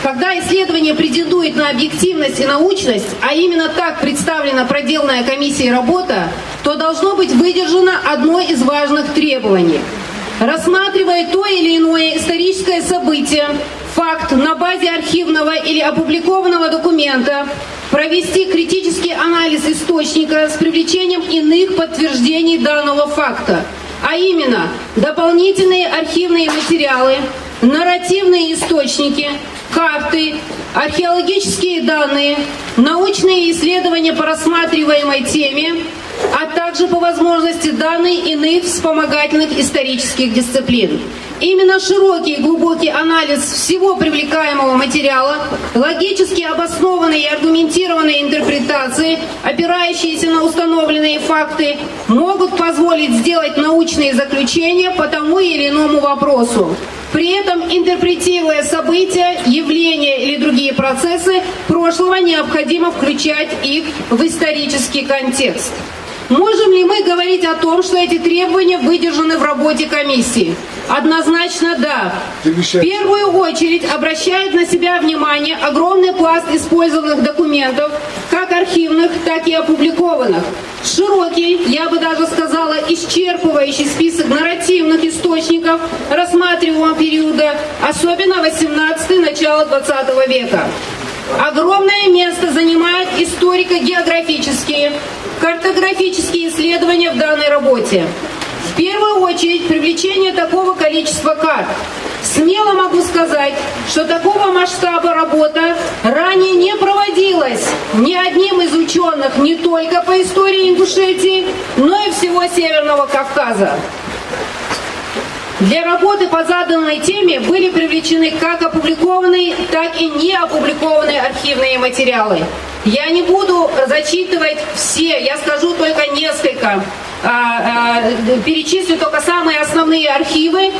когда исследование претендует на объективность и научность, а именно так представлена проделанная комиссией работа, то должно быть выдержано одно из важных требований. Рассматривая то или иное историческое событие, факт на базе архивного или опубликованного документа, провести критический анализ источника с привлечением иных подтверждений данного факта, а именно дополнительные архивные материалы, нарративные источники, карты, археологические данные, научные исследования по рассматриваемой теме, а также по возможности данные иных вспомогательных исторических дисциплин. Именно широкий и глубокий анализ всего привлекаемого материала, логически обоснованные и аргументированные интерпретации, опирающиеся на установленные факты, могут позволить сделать научные заключения по тому или иному вопросу. При этом, интерпретируя события, явления или другие процессы прошлого, необходимо включать их в исторический контекст. Можем ли мы говорить о том, что эти требования выдержаны в работе комиссии? Однозначно да. В первую очередь обращает на себя внимание огромный пласт использованных документов, как архивных, так и опубликованных. Широкий, я бы даже сказала, исчерпывающий список нарративных источников рассматриваемого периода, особенно 18-й, начало 20 века. Огромное место занимают историко-географические, картографические исследования в данной работе. В первую очередь, привлечение такого количества карт. Смело могу сказать, что такого масштаба работа ранее не проводилась ни одним из ученых не только по истории Ингушетии, но и всего Северного Кавказа. Для работы по заданной теме были привлечены как опубликованные, так и не опубликованные архивные материалы. Я не буду зачитывать все, я скажу только несколько. Перечислю только самые основные архивы,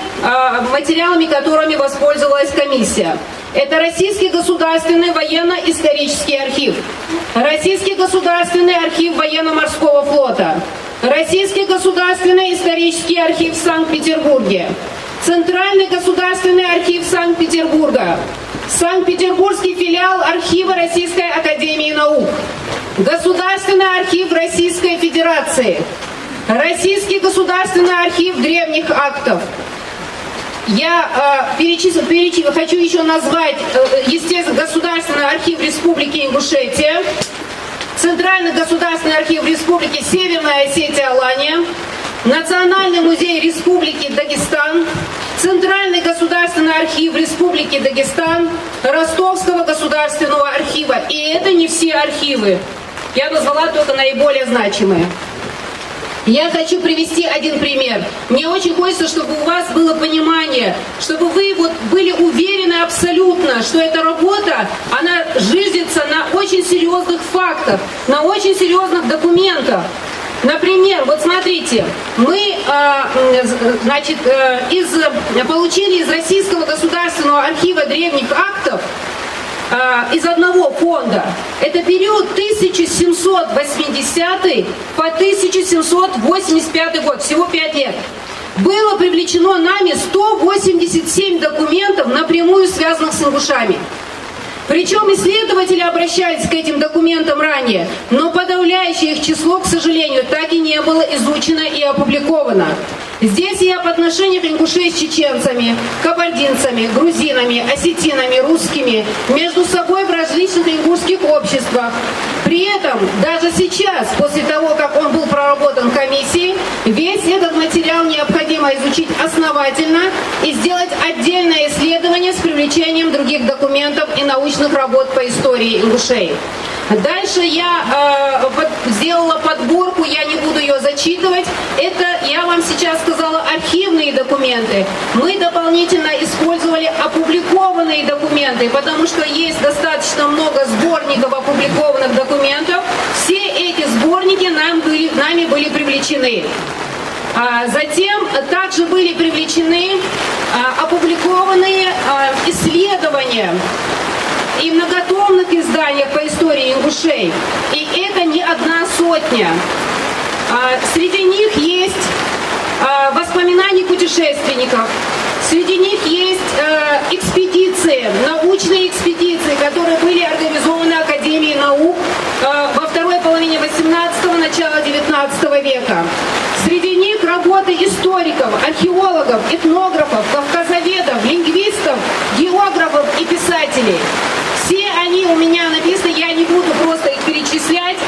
материалами которыми воспользовалась комиссия. Это Российский государственный военно-исторический архив, Российский государственный архив военно-морского флота, Российский государственный исторический архив в Санкт-Петербурге, Центральный государственный архив Санкт-Петербурга, Санкт-Петербургский филиал архива Российской академии наук, Государственный архив Российской Федерации, Российский государственный архив древних актов. Я хочу еще назвать, естественно, Государственный архив Республики Ингушетия, Центральный государственный архив Республики Северная Осетия-Алания, Национальный музей Республики Дагестан, Центральный государственный архив Республики Дагестан, Ростовского государственного архива. И это не все архивы. Я назвала только наиболее значимые. Я хочу привести один пример. Мне очень хочется, чтобы у вас было понимание, чтобы вы были уверены абсолютно, что эта работа, она зиждется на очень серьезных фактах, на очень серьезных документах. Например, вот смотрите, мы получили из Российского государственного архива древних актов из одного фонда. Это период 1780 по 1785 год, всего 5 лет. Было привлечено нами 187 документов, напрямую связанных с ингушами. Причем исследователи обращались к этим документам ранее, но подавляющее их число, к сожалению, так и не было изучено и опубликовано. Здесь я по отношению к ингушей с чеченцами, кабардинцами, грузинами, осетинами, русскими, между собой в различных ингушских обществах. При этом даже сейчас, после того, как он был проработан комиссией, весь этот материал необходимо изучить основательно и сделать отдельное исследование с привлечением других документов и научных работ по истории ингушей. Дальше я сделала подборку, я не буду ее зачитывать. Это, я вам сейчас сказала, архивные документы. Мы дополнительно использовали опубликованные документы, потому что есть достаточно много сборников опубликованных документов. Все эти сборники нами были привлечены. Затем также были привлечены опубликованные исследования и многотомных изданиях по истории ингушей. И это не одна сотня. Среди них есть воспоминания путешественников. Среди них есть экспедиции, научные экспедиции, которые были организованы Академией наук во второй половине 18-го, начала 19 века. Среди них работы историков, археологов, этнографов, кавказоведов, лингвистов, географов и писателей. Все они у меня написаны, я не буду просто их перечислять,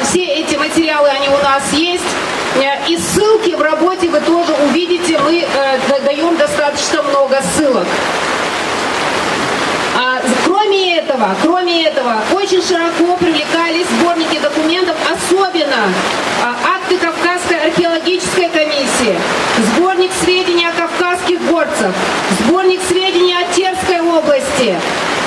все эти материалы, они у нас есть. И ссылки в работе вы тоже увидите, мы даем достаточно много ссылок. Кроме этого, очень широко привлекались сборники документов, особенно акты Кавказской археологической комиссии, сборник сведений о кавказских горцах, сборник сведений о Терской области,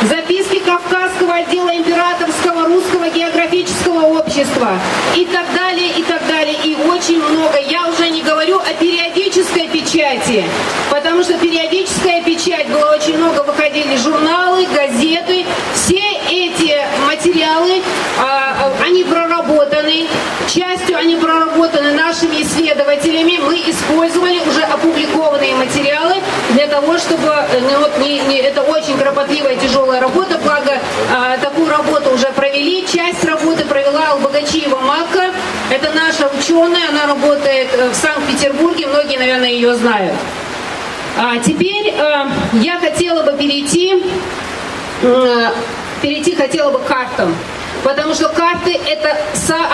записки Кавказского отдела Императорского русского географического общества и так далее, и очень много. Я уже не говорю о периодической печати, потому что периодическая печать была очень много, выходили журналы, газеты. Все эти материалы, они проработаны, частью они проработаны нашими исследователями. Мы использовали уже опубликованные материалы для того, чтобы, это очень кропотливая, тяжелая работа, благо такую работу уже провели. Часть работы провела Албогачиева Макка, это наша ученая, она работает в Санкт-Петербурге, многие, наверное, ее знают. Теперь я хотела бы перейти хотела бы к картам. потому что карты – это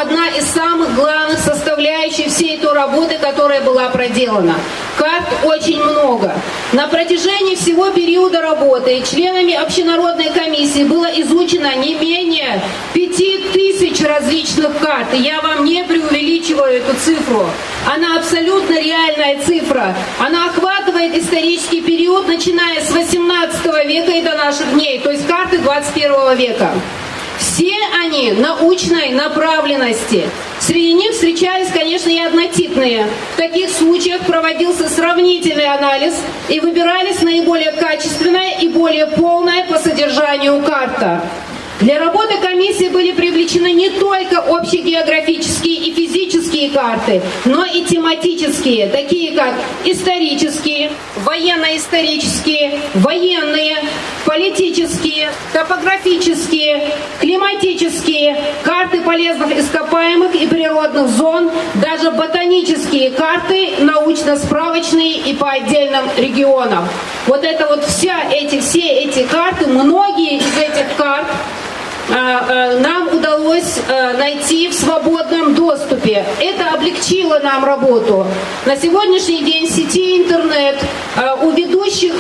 одна из самых главных составляющих всей той работы, которая была проделана. Карт очень много. На протяжении всего периода работы членами общенародной комиссии было изучено не менее 5000 различных карт. И я вам не преувеличиваю эту цифру. Она абсолютно реальная цифра. Она охватывает исторический период, начиная с 18 века и до наших дней, то есть карты 21 века. Все они научной направленности. Среди них встречались, конечно, и однотипные. В таких случаях проводился сравнительный анализ и выбирались наиболее качественная и более полная по содержанию карта. Для работы комиссии были привлечены не только общегеографические и физические карты, но и тематические, такие как исторические, военно-исторические, военные, политические, топографические, климатические, карты полезных ископаемых и природных зон, даже ботанические карты, научно-справочные и по отдельным регионам. Вот это вот все эти карты, многие из этих карт нам удалось найти в свободном доступе. Это облегчило нам работу. На сегодняшний день в сети интернет у ведущих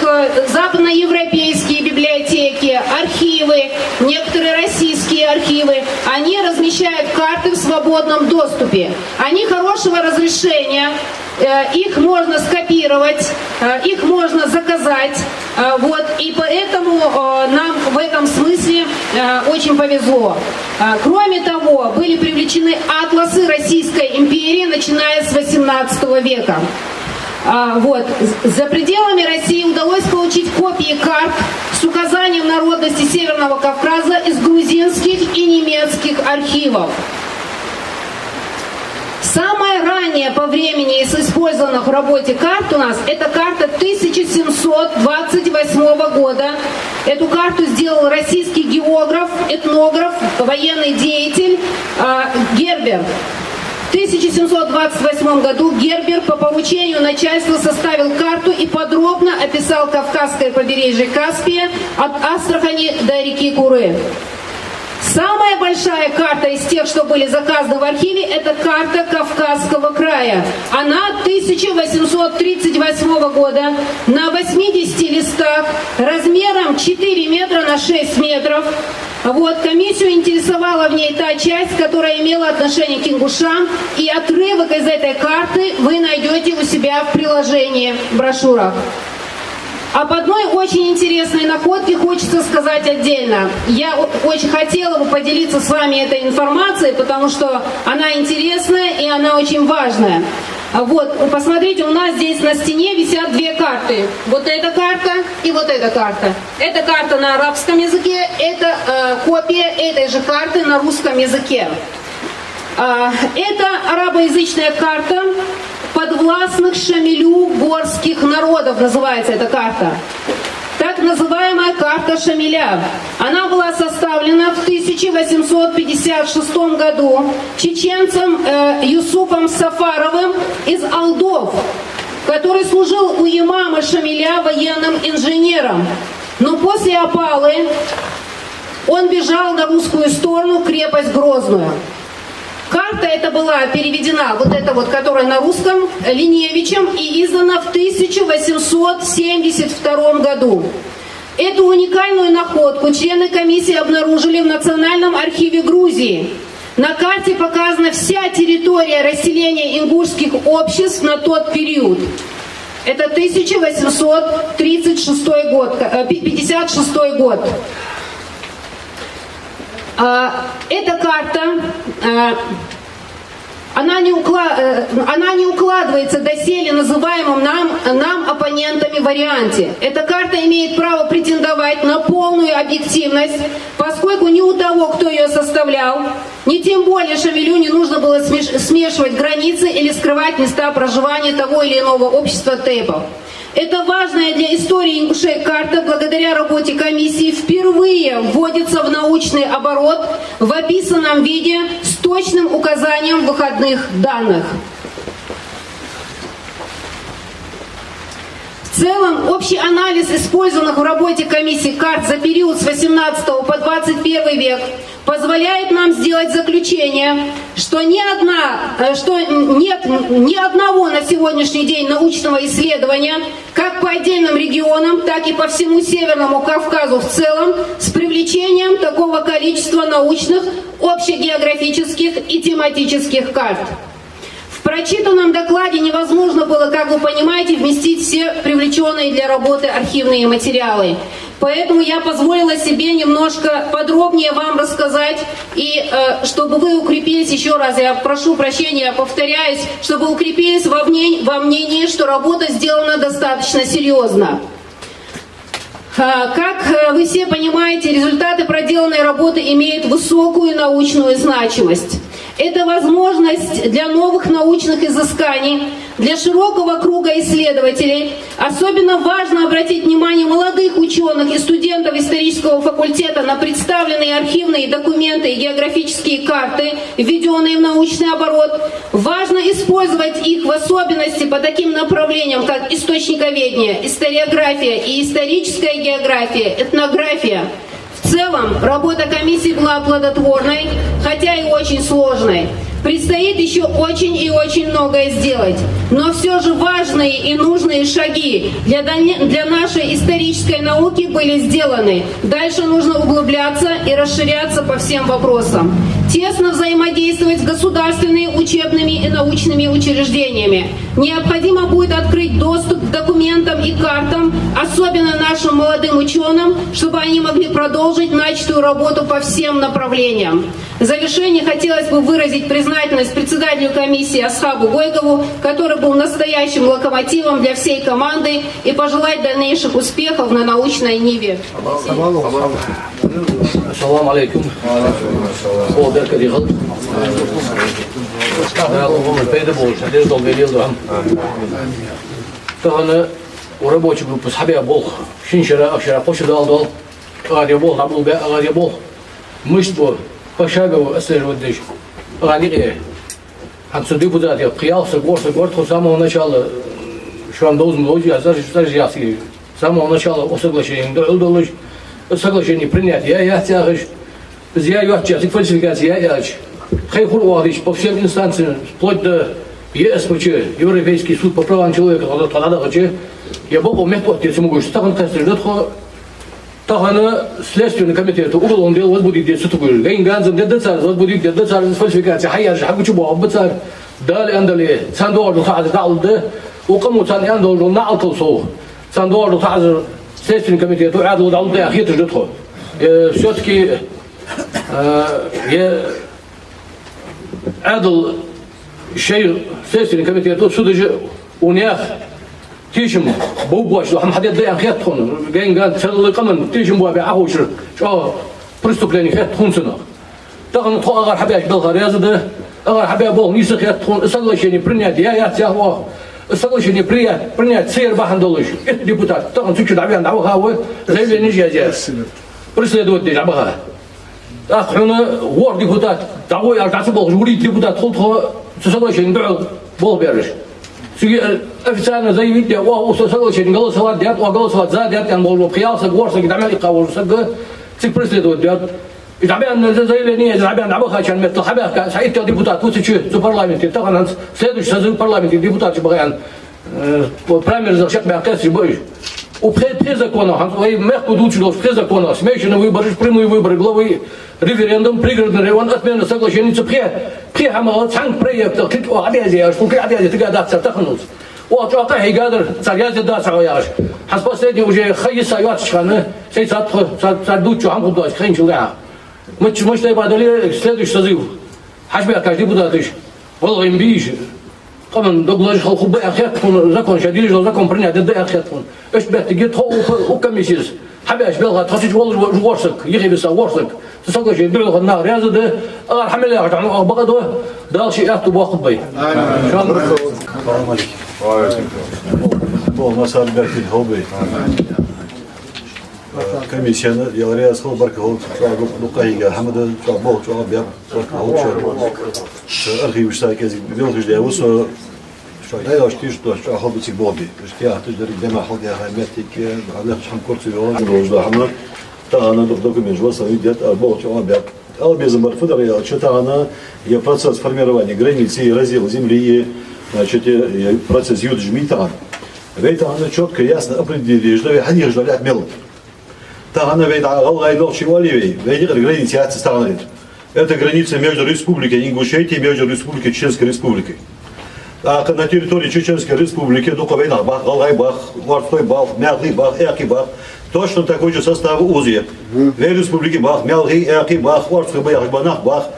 западноевропейские библиотеки, архивы, некоторые российские архивы, они размещают карты в свободном доступе. Они хорошего разрешения, их можно скопировать, их можно заказать, вот, и поэтому нам в этом смысле очень повезло. Кроме того, были привлечены атласы Российской империи, начиная с 18 века. Вот. За пределами России удалось получить копии карт с указанием народности Северного Кавказа из грузинских и немецких архивов. Самая ранняя по времени из использованных в работе карт у нас это карта 1728 года. Эту карту сделал российский географ, этнограф, военный деятель Гербер. В 1728 году Гербер по поручению начальства составил карту и подробно описал Кавказское побережье Каспия от Астрахани до реки Куры. Самая большая карта из тех, что были заказаны в архиве, это карта Кавказского края. Она 1838 года на 80 листах размером 4 метра на 6 метров. Вот, комиссию интересовала в ней та часть, которая имела отношение к ингушам, и отрывок из этой карты вы найдете у себя в приложении, в брошюрах. Об одной очень интересной находке хочется сказать отдельно. Я очень хотела бы поделиться с вами этой информацией, потому что она интересная и она очень важная. Вот, посмотрите, у нас здесь на стене висят две карты. Вот эта карта и вот эта карта. Эта карта на арабском языке, это копия этой же карты на русском языке. Это арабоязычная карта подвластных Шамилю горских народов, называется эта карта. Так называемая карта Шамиля. Она была составлена в 1856 году чеченцем Юсупом Сафаровым из Алдов, который служил у имама Шамиля военным инженером. Но после опалы он бежал на русскую сторону, в крепость Грозную. Карта эта была переведена, вот эта вот, которая на русском, Линевичем, и издана в 1872 году. Эту уникальную находку члены комиссии обнаружили в Национальном архиве Грузии. На карте показана вся территория расселения ингушских обществ на тот период. Это 1836 год, 56 год. Эта карта, она не укладывается доселе называемом нам оппонентами варианте. Эта карта имеет право претендовать на полную объективность, поскольку ни у того, кто ее составлял, ни тем более Шамилю не нужно было смешивать границы или скрывать места проживания того или иного общества тейпов. Это важная для истории ингушей карта, благодаря работе комиссии, впервые вводится в научный оборот в описанном виде с точным указанием выходных данных. В В целом, общий анализ использованных в работе комиссии карт за период с 18 по 21 век позволяет нам сделать заключение, что нет ни одного на сегодняшний день научного исследования, как по отдельным регионам, так и по всему Северному Кавказу в целом, с привлечением такого количества научных, общегеографических и тематических карт. В прочитанном докладе невозможно было, как вы понимаете, вместить все привлеченные для работы архивные материалы. Поэтому я позволила себе немножко подробнее вам рассказать, и чтобы вы укрепились, еще раз, я прошу прощения, повторяюсь, чтобы укрепились во мнении, что работа сделана достаточно серьезно. Как вы все понимаете, результаты проделанной работы имеют высокую научную значимость. Это возможность для новых научных изысканий, для широкого круга исследователей. Особенно важно обратить внимание молодых ученых и студентов исторического факультета на представленные архивные документы и географические карты, введенные в научный оборот. Важно использовать их в особенности по таким направлениям, как источниковедение, историография и историческая география, этнография. В целом, работа комиссии была плодотворной, хотя и очень сложной. Предстоит еще очень и очень многое сделать. Но все же важные и нужные шаги для нашей исторической науки были сделаны. Дальше нужно углубляться и расширяться по всем вопросам. Тесно взаимодействовать с государственными учебными и научными учреждениями. Необходимо будет открыть доступ к документам и картам, особенно нашим молодым ученым, чтобы они могли продолжить начатую работу по всем направлениям. В завершение хотелось бы выразить признательность председателю комиссии Асхабу Гойгову, который был настоящим локомотивом для всей команды, и пожелать дальнейших успехов на научной ниве. Ассаламу алейкум. У рабочей группы схабия бол, шиншера, акшера, пошидал дол, агария бол, набул бе, агария бол, мысль бол, пошагово отслеживать дышь, агария. Отсюда депутат я приялся, город с самого начала, что он должен быть, я даже с самого начала о соглашении, соглашение принять, я тягощ, я тягощ, фальсификация, я хайхур уадыш по всем инстанциям, вплоть до ЕСПЧ, Европейский суд по правам человека, я был умех, если могу, что так он кажется, Тахана следственный комитет уголовное дело возбудит где-то такое. Гайнганзам где-то царь возбудит где-то царь фальсификация. Хаяж хагучу бог царь. Дали андали сандор тахаз далда. وقاموا ثاني عندهم نعطل صو. سندور تحضر следственный комитет وعدوا далда أخير تجدخو. все-таки عدل شيء следственный комитет судьи у них تيجم بوبواش لو حد يدعي أن خيط خون جاين قال تسلل قمن تيجم بوا بعهوشر شو برستقلني خيط خون سنة تغن تخو أغار حبيش بالغرياز ده أغار حبيش بول نيس خيط خون استغلشني برنيات يا تياهوا استغلشني برنيات سير بحندلش ديبوتات تغن تيجي عبيان دعوها هو زي اللي نجي جاز برسلدوا دي عبها أخونا وور ديبوتات دعوة يرتعصبوا جوري ديبوتات خلطه استغلشني دعو بول بيرش официально заявить, о, соглашение голосовать, голосовать за, я могу приялся, горсок, даме и кого же цик преследует, и даме заявление, даме набаха, чем метл хабах, саит депутат, высочи в парламенте, так он следующий созыв парламента, депутат Чебаган, премьер защищать мягкость, боишь. У предзакона, вы мягко дучило в предзакона, смешанные выборы, прямые выборы, главы, референдум, пригородный район, отмена соглашения, приехал цанг проекта, клик о обязи, аж пункт обязи, ты гадаться, тахнуть. Вот это и гадер, царязи да царяж. Хас последний уже хайса ятшхана, сейчас садучу амку дать, хренчуга. Мы что подали следующий созыв. Хашбя каждый будет дышь. Волгим биш. Камен доглаж халхубе ахет фон закон шадили закон принять да ахет фон. Эш бет гет у комиссис. حباش بلغة تخصيص والله ورثك يجي بس ورثك تصدق شيء دلوا النار يا زود الحمد لله رجعنا بقدوا دال شيء أخذ باخذ بي. السلام عليكم. والله صار بركة هوبي. كميشن يا رياض خل بركة هو لقيه حمد شعبه شعب يا بركة هو شعب. أخي وش ساكت بيوم تجدي وصل شو لا يشتيش شو أخذ بتي بودي اشتيا تجدر دم أخذ يا همتك على شم كرسي يوم روز لحنا تانا دوك من جوا سويدات أربعة شو أبيض أبيض زمر فدر يا شو تانا يا процесс формирования границ и раздел земли значит процесс юджми тан это она четко ясно определили что они ждали от мел тана ведь алга и ночи воливей ведь границы от страны это граница между республикой Ингушетия и между республикой Чеченской республикой. А на территории Чеченской республики Дуковейна Бах, Алгай-Бах, Морской Бах, Мялый Бах, Эркий Бах, точно такой же состав УЗИ. В республике Бах, Мялый, Эркий Бах, Морской Бах, Банах Бах,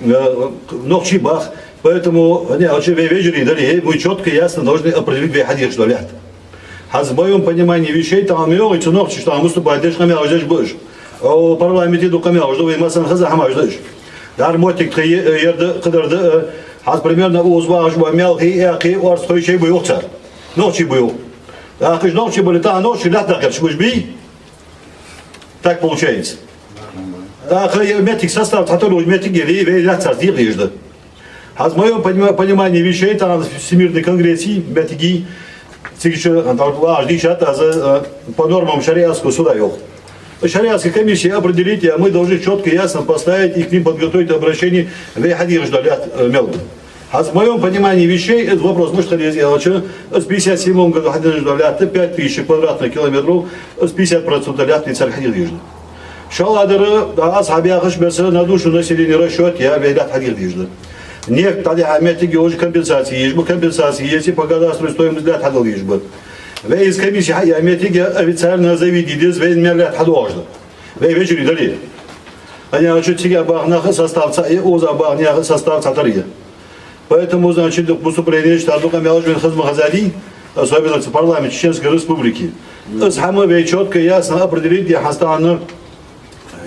Нохчи Бах. Поэтому они очень вечером дали, мы четко и ясно должны определить, где они что лят. А в моем понимании вещей там мело и цунох, что там выступает, дешь хамя, ждешь будешь. О парламенте дукамя, жду и масан хазахама ждешь. Дар мотик ерді қыдырды, аз примерно узба ажба мелхи, яқи, орстой шей был цар. Ночи был. А когда ночи были, та ночи лето как шбужби. Так получается. А когда метик состав, который метик гели, вейля цар ежды. А в моем понимании вещей, там Всемирный конгресс, метики, цикче, анталгуаж, по нормам шариатского суда yok. Шариатская комиссия определить, а мы должны четко и ясно поставить и к ним подготовить обращение в Хадир ждалят мелко. А в моем понимании вещей, этот вопрос, мы что ли сделали, что с 57 году Хадир ждалят 5000 квадратных километров, с 50% лят не царь Хадир ежды. Шаладыры, асхаби ахашбесы на душу населения расчет, я вейлят Хадир ежды. Некоторые аметики уже компенсации, ежбы компенсации, если по кадастру стоимость лят Хадир ежбы. Вейс комиссия хай аметики официально заведили, вейн мерлят хадожда. Вей вечери дали. Они очень сильно багнаха составца и оза багняха составца тария. Поэтому, значит, поступление штату камяужбин хазмахазали, особенно в парламенте Чеченской Республики. С хамы вей четко и ясно определить, где хастана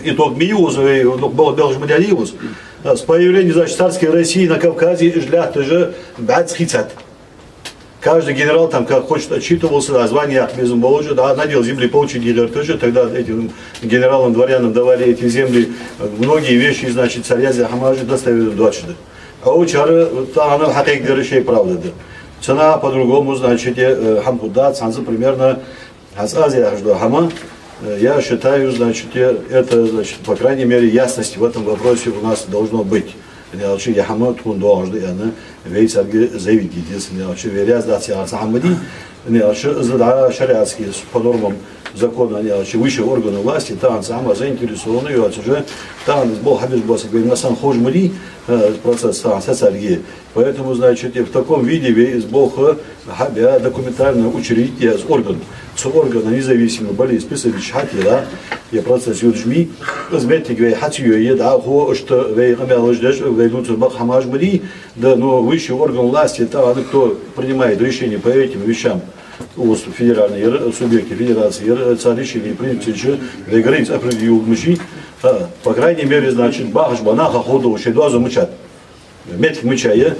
итог миуз, вей белжмадяливус. С появлением, значит, царской России на Кавказе жлят же бацхицат. Каждый генерал там как хочет отчитывался, а звание Ахмезом Боложи, да, надел земли получить генерал тоже, тогда этим генералам, дворянам давали эти земли, многие вещи, значит, царя Захамажи доставили в 20. А у чары, она хакайк дырышей правда. Цена по-другому, значит, хамкуда, цанза примерно, Азия Хама, я считаю, значит, это, значит, по крайней мере, ясность в этом вопросе у нас должно быть. Я хамат кун должны, она весь заявить, если верят, да, все Ахмади, задая шариатские по нормам закона, высшие органы власти, там сама заинтересованы, и уже там был хабис босс, говорит, на сам хож мали процесс там социальный, поэтому, значит, в таком виде весь Бог хабя документально учредить с орган. С органа независимые были списывать хатира, и процесс юджми, изметик вей хатию еда, что вей гамялаждеш, вей луцу бахамаж мали, да, но высший орган власти, там кто принимает решения по этим вещам, у федеральные субъекты федерации, царищи, принципы, вей границ определил мужи, по крайней мере, значит, бахаш банаха ходу уже два замучат. Метик мучая,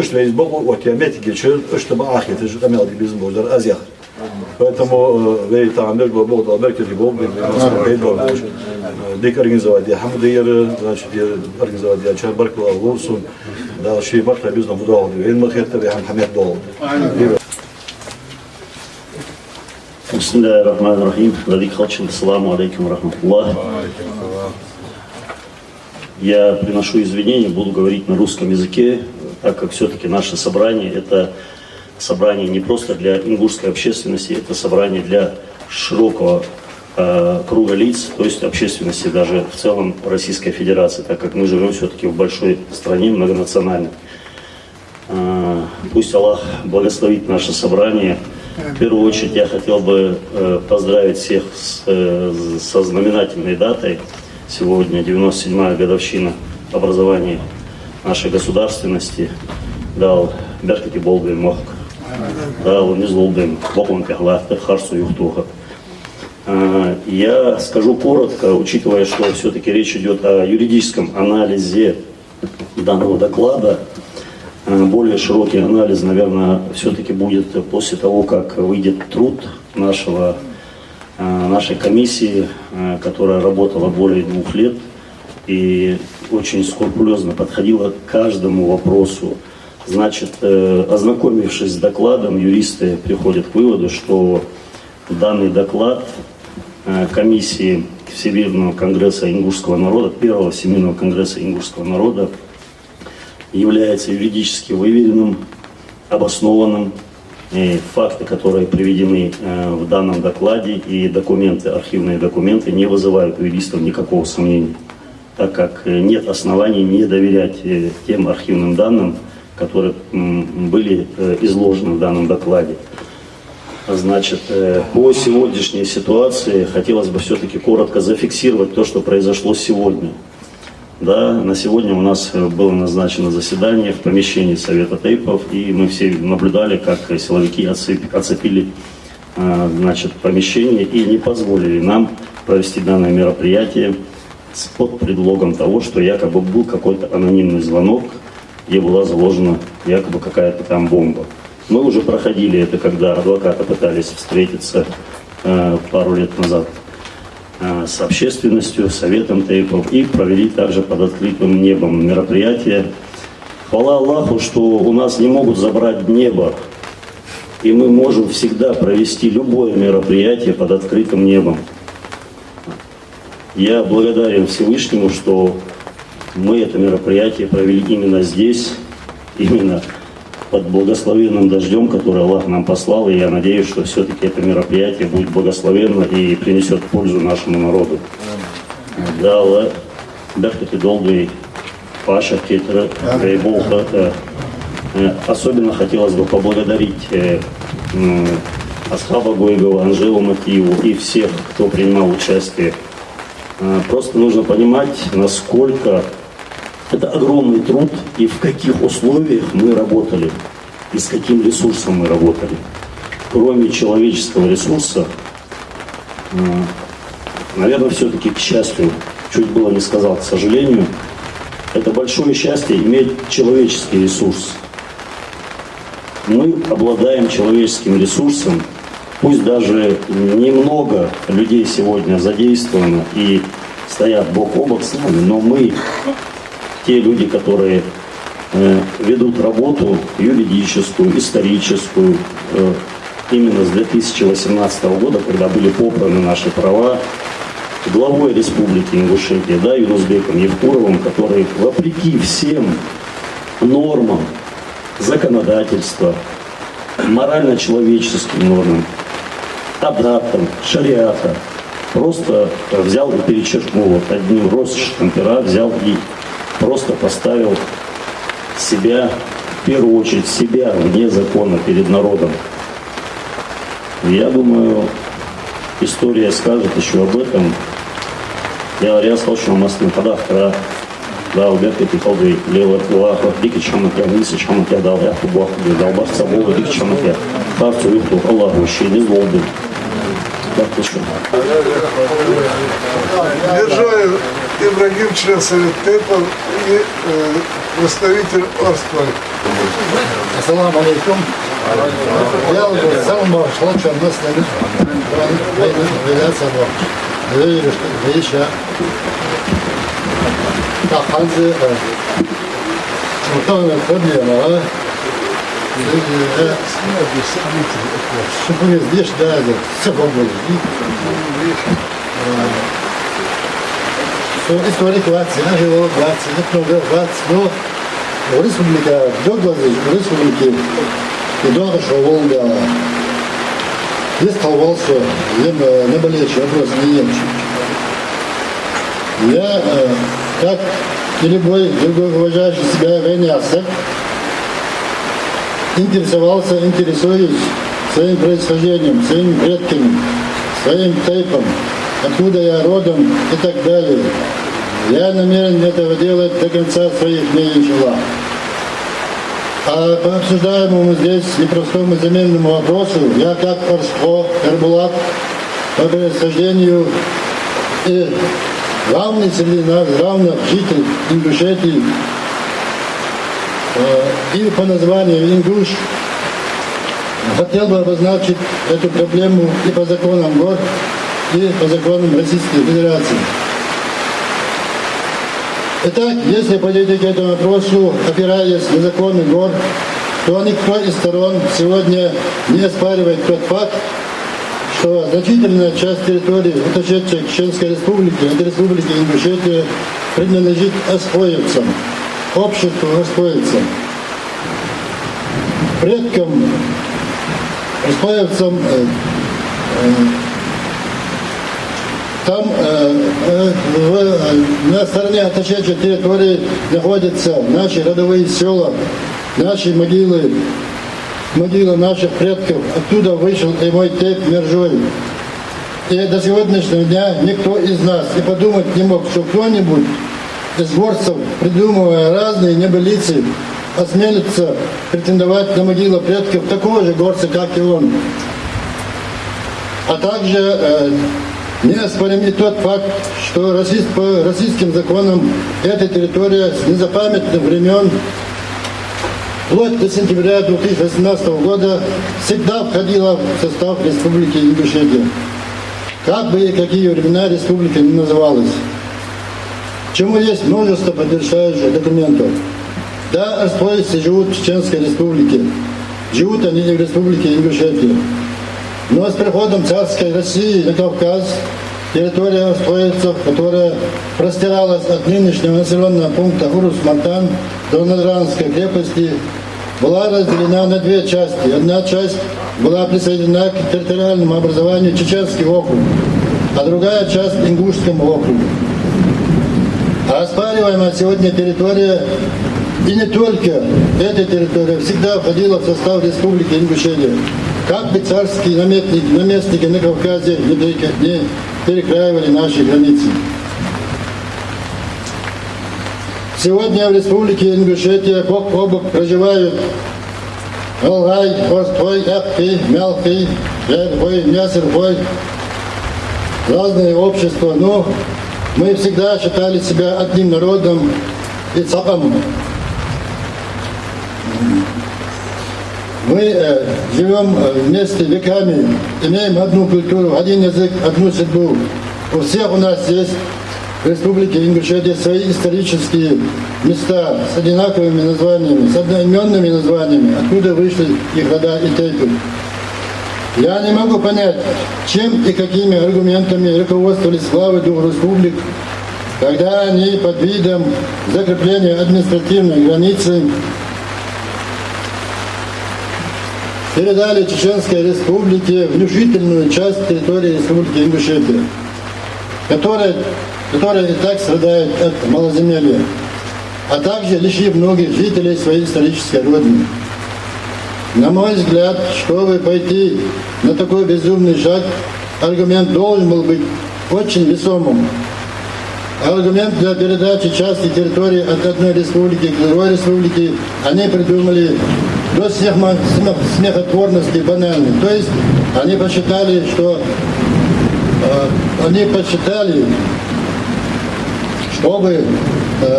что весь Бог, вот я метики, что бахи, это же гамял без бождар, азиях. Поэтому вей там между Бог до Америки Бог, дик организовать я хамдир, значит, организовать я чарбарку алгурсун, да, ши барта без нам удал, вин махерта вей хамхамед дол. Бисмиллахир-рахманир-рахим. Владик Халчин, ассаламу алейкум рахматуллах. Я приношу извинения, буду говорить на русском языке, так как все-таки наше собрание это собрание не просто для ингушской общественности, это собрание для широкого круга лиц, то есть общественности даже в целом Российской Федерации, так как мы живем все-таки в большой стране, многонациональной. Пусть Аллах благословит наше собрание. В первую очередь я хотел бы поздравить всех со знаменательной датой. Сегодня 97-я годовщина образования нашей государственности. Дал Беркети Болбин Мохк. Дал Низлубин Боклан Пехлахта Харсу Юхтуха. Я скажу коротко, учитывая, что все-таки речь идет о юридическом анализе данного доклада. Более широкий анализ, наверное, все-таки будет после того, как выйдет труд нашей комиссии, которая работала более 2 лет и очень скрупулезно подходила к каждому вопросу Значит, ознакомившись с докладом, юристы приходят к выводу, что данный доклад комиссии Всемирного конгресса ингушского народа, первого Всемирного конгресса ингушского народа, является юридически выверенным, обоснованным. И факты, которые приведены в данном докладе, и документы, архивные документы, не вызывают у юристов никакого сомнения, так как нет оснований не доверять тем архивным данным, которые были изложены в данном докладе. Значит, по сегодняшней ситуации хотелось бы все-таки коротко зафиксировать то, что произошло сегодня. Да, на сегодня у нас было назначено заседание в помещении Совета Тейпов, и мы все наблюдали, как силовики оцепили значит, помещение и не позволили нам провести данное мероприятие под предлогом того, что якобы был какой-то анонимный звонок, где была заложена якобы какая-то там бомба. Мы уже проходили это, когда адвокаты пытались встретиться пару лет назад с общественностью, Советом Тейпов, и провели также под открытым небом мероприятие. Хвала Аллаху, что у нас не могут забрать небо, и мы можем всегда провести любое мероприятие под открытым небом. Я благодарен Всевышнему, что мы это мероприятие провели именно здесь, именно под благословенным дождем, который Аллах нам послал, и я надеюсь, что все-таки это мероприятие будет благословенно и принесет пользу нашему народу. Да, долгий Паша Кетра, особенно хотелось бы поблагодарить Асхаба Гойгова, Анжелу Матиеву и всех, кто принимал участие. Просто нужно понимать, насколько это огромный труд и в каких условиях мы работали, и с каким ресурсом мы работали. Кроме человеческого ресурса, наверное, все-таки, к счастью, чуть было не сказал, к сожалению, это большое счастье иметь человеческий ресурс. Мы обладаем человеческим ресурсом, пусть даже немного людей сегодня задействовано и стоят бок о бок с нами, но мы, те люди, которые ведут работу юридическую, историческую, именно с 2018 года, когда были попраны наши права, главой Республики Ингушетия, да, Юнусбеком Евкуровым, который вопреки всем нормам законодательства, морально-человеческим нормам, адатам, шариата, просто взял и перечеркнул вот одним росчерком пера, взял и просто поставил себя, в первую очередь себя, вне закона перед народом. Я думаю, история скажет еще об этом. Я слышал, что мы подахра, да, убегай ты холдей, лево, лаха, дикий чамат, я вниз, чамат, я дал, я хубах, дал бах, собой, дикий чамат, я хавцу, вихту, Аллаху, еще не злобен. Так ты что? Державин Ибрагим, член Совета Тейпов и представитель Орства. Ассаламу алейкум. Я уже сам маршал, что нас является Веща. Так, Ханзы, Чумтан, Фабиана, чтобы здесь, да, все побольше. Историк Латвии, Ангело Латвии, Некногер Латвии, но Республика Дёглазы, Республики и Дорожа Волга. Я сказал, что я не болеющий, вопрос не немчик. Я, как и любой другой уважающий себя войняцер, интересуюсь своим происхождением, своими предками, своим тейпом, откуда я родом и так далее. Я намерен этого делать до конца своих дней, иншаллах. А по обсуждаемому здесь непростому земельному вопросу, я как Орсхо, Эрбулат, по происхождению и главный среди нас, главный житель Ингушетии, и по названию ингуш, хотел бы обозначить эту проблему и по законам ГОР, и по законам Российской Федерации. Итак, если подойти к этому вопросу, опираясь на законы гор, то никто из сторон сегодня не оспаривает тот факт, что значительная часть территории, отошедшей к Чеченской Республике, от Республики Ингушетия, принадлежит освоивцам, обществу освоивцам, предкам, освоивцам. Там на стороне отошедшей территории находятся наши родовые села, наши могилы, могила наших предков. Оттуда вышел и мой тейп Мержой. И до сегодняшнего дня никто из нас и подумать не мог, что кто-нибудь из горцев, придумывая разные небылицы, осмелится претендовать на могилу предков такого же горца, как и он. А также неоспорим и тот факт, что по российским законам эта территория с незапамятных времен, вплоть до сентября 2018 года, всегда входила в состав Республики Ингушетия. Как бы и какие времена республика не называлась. Чему есть множество подтверждающих документов. Да, освоицы живут в Чеченской Республике. Живут они и в Республике Ингушетия. Но с приходом царской России на Кавказ территория освоицев, которая простиралась от нынешнего населенного пункта Урус-Мартан до Надранской крепости, была разделена на две части. Одна часть была присоединена к территориальному образованию Чеченский округ, а другая часть к Ингушскому округу. А оспариваемая сегодня территория, и не только эта территория, всегда входила в состав Республики Ингушетия. Как бы царские наместники на Кавказе не перекраивали наши границы. Сегодня в Республике Ингушетия бок о бок проживают Алгай, Хвостой, Эпхи, Мелхи, Эрхой, Мясерхой, разные общества, но мы всегда считали себя одним народом и цапом. Мы живем вместе веками, имеем одну культуру, один язык, одну судьбу. У всех у нас есть в Республике Ингушетия свои исторические места с одинаковыми названиями, с одноименными названиями, откуда вышли их рода и тейпы. Я не могу понять, чем и какими аргументами руководствовались главы двух республик, когда они под видом закрепления административной границы передали Чеченской Республике внушительную часть территории Республики Ингушетия, которая и так страдает от малоземелья, а также лишив многих жителей своей исторической родины. На мой взгляд, чтобы пойти на такой безумный шаг, аргумент должен был быть очень весомым. Аргумент для передачи части территории от одной республики к другой республике они придумали до смехотворности банальный. То есть они посчитали, чтобы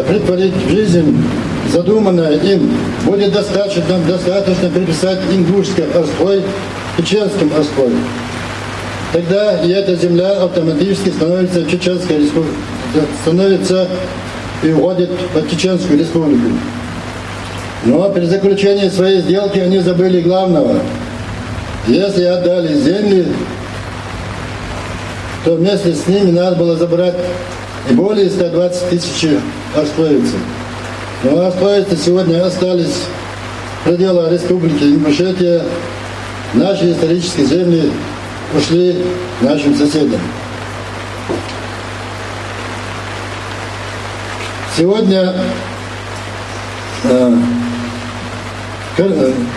претворить в жизнь задуманное им, будет достаточно приписать ингушский Орской чеченским Орской. Тогда и эта земля автоматически становится Чеченской Республикой, становится и уходит под Чеченскую Республику. Но при заключении своей сделки они забыли главного. Если отдали земли, то вместе с ними надо было забрать и более 120 тысяч орскоевцев. Но орскоевцы сегодня остались в пределах Республики Ингушетия. Наши исторические земли ушли нашим соседям. Сегодня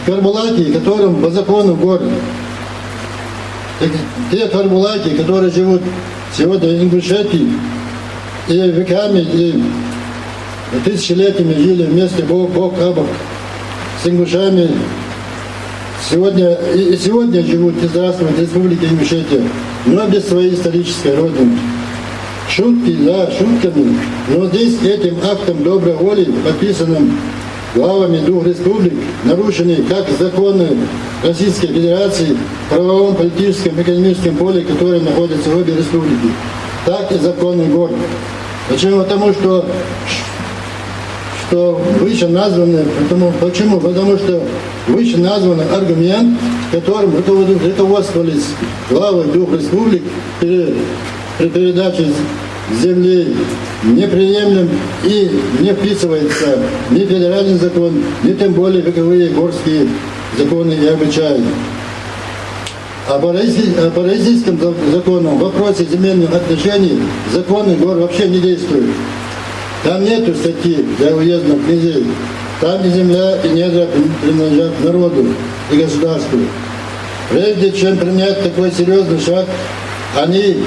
карбулаки, которым по закону гор, те карбулаки, которые живут сегодня в Ингушетии, и веками, и тысячелетиями жили вместе бок о бок с ингушами, сегодня живут и здравствуют в Республике Ингушетия, но без своей исторической родины. Шутки, да, шутками, но здесь этим актом доброй воли, подписанным главами двух республик, нарушены как законы Российской Федерации в правовом, политическом, экономическом поле, которые находятся в обе республики, так и законы гор. Почему? Потому что что выше названный, почему? Потому что выше названный аргумент, которым руководствовались главы двух республик при передаче земли, неприемлем и не вписывается ни федеральный закон, ни тем более вековые горские законы и обычаи. А по российским законам в вопросе земельных отношений законы гор вообще не действуют. Там нету статьи для уездных князей. Там и земля, и недра принадлежат народу и государству. Прежде чем принять такой серьезный шаг, они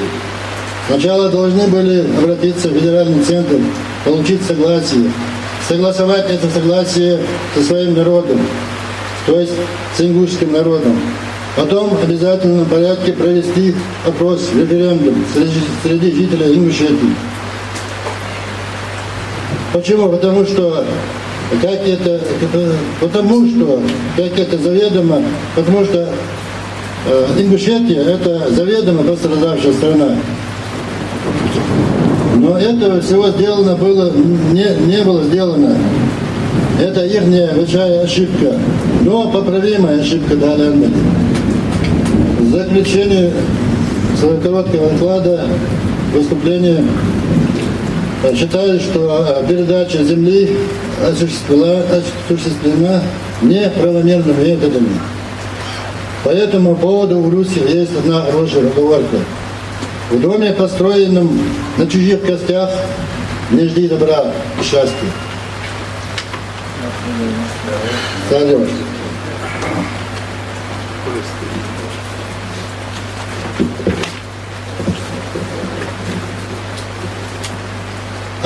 сначала должны были обратиться в федеральный центр, получить согласие, согласовать это согласие со своим народом, то есть с ингушским народом. Потом в обязательном порядке провести опрос, референдум среди жителей Ингушетии. Почему? Потому что это заведомо, потому что Ингушетия это заведомо пострадавшая страна. Но этого всего сделано было, не было сделано. Это их большая ошибка, но поправимая ошибка далее. В заключение своего короткого доклада выступления считаю, что передача земли осуществлена неправомерными методами. По этому поводу у Руси есть одна хорошая поговорка. В доме, построенном на чужих костях, не жди добра и счастья. Салют.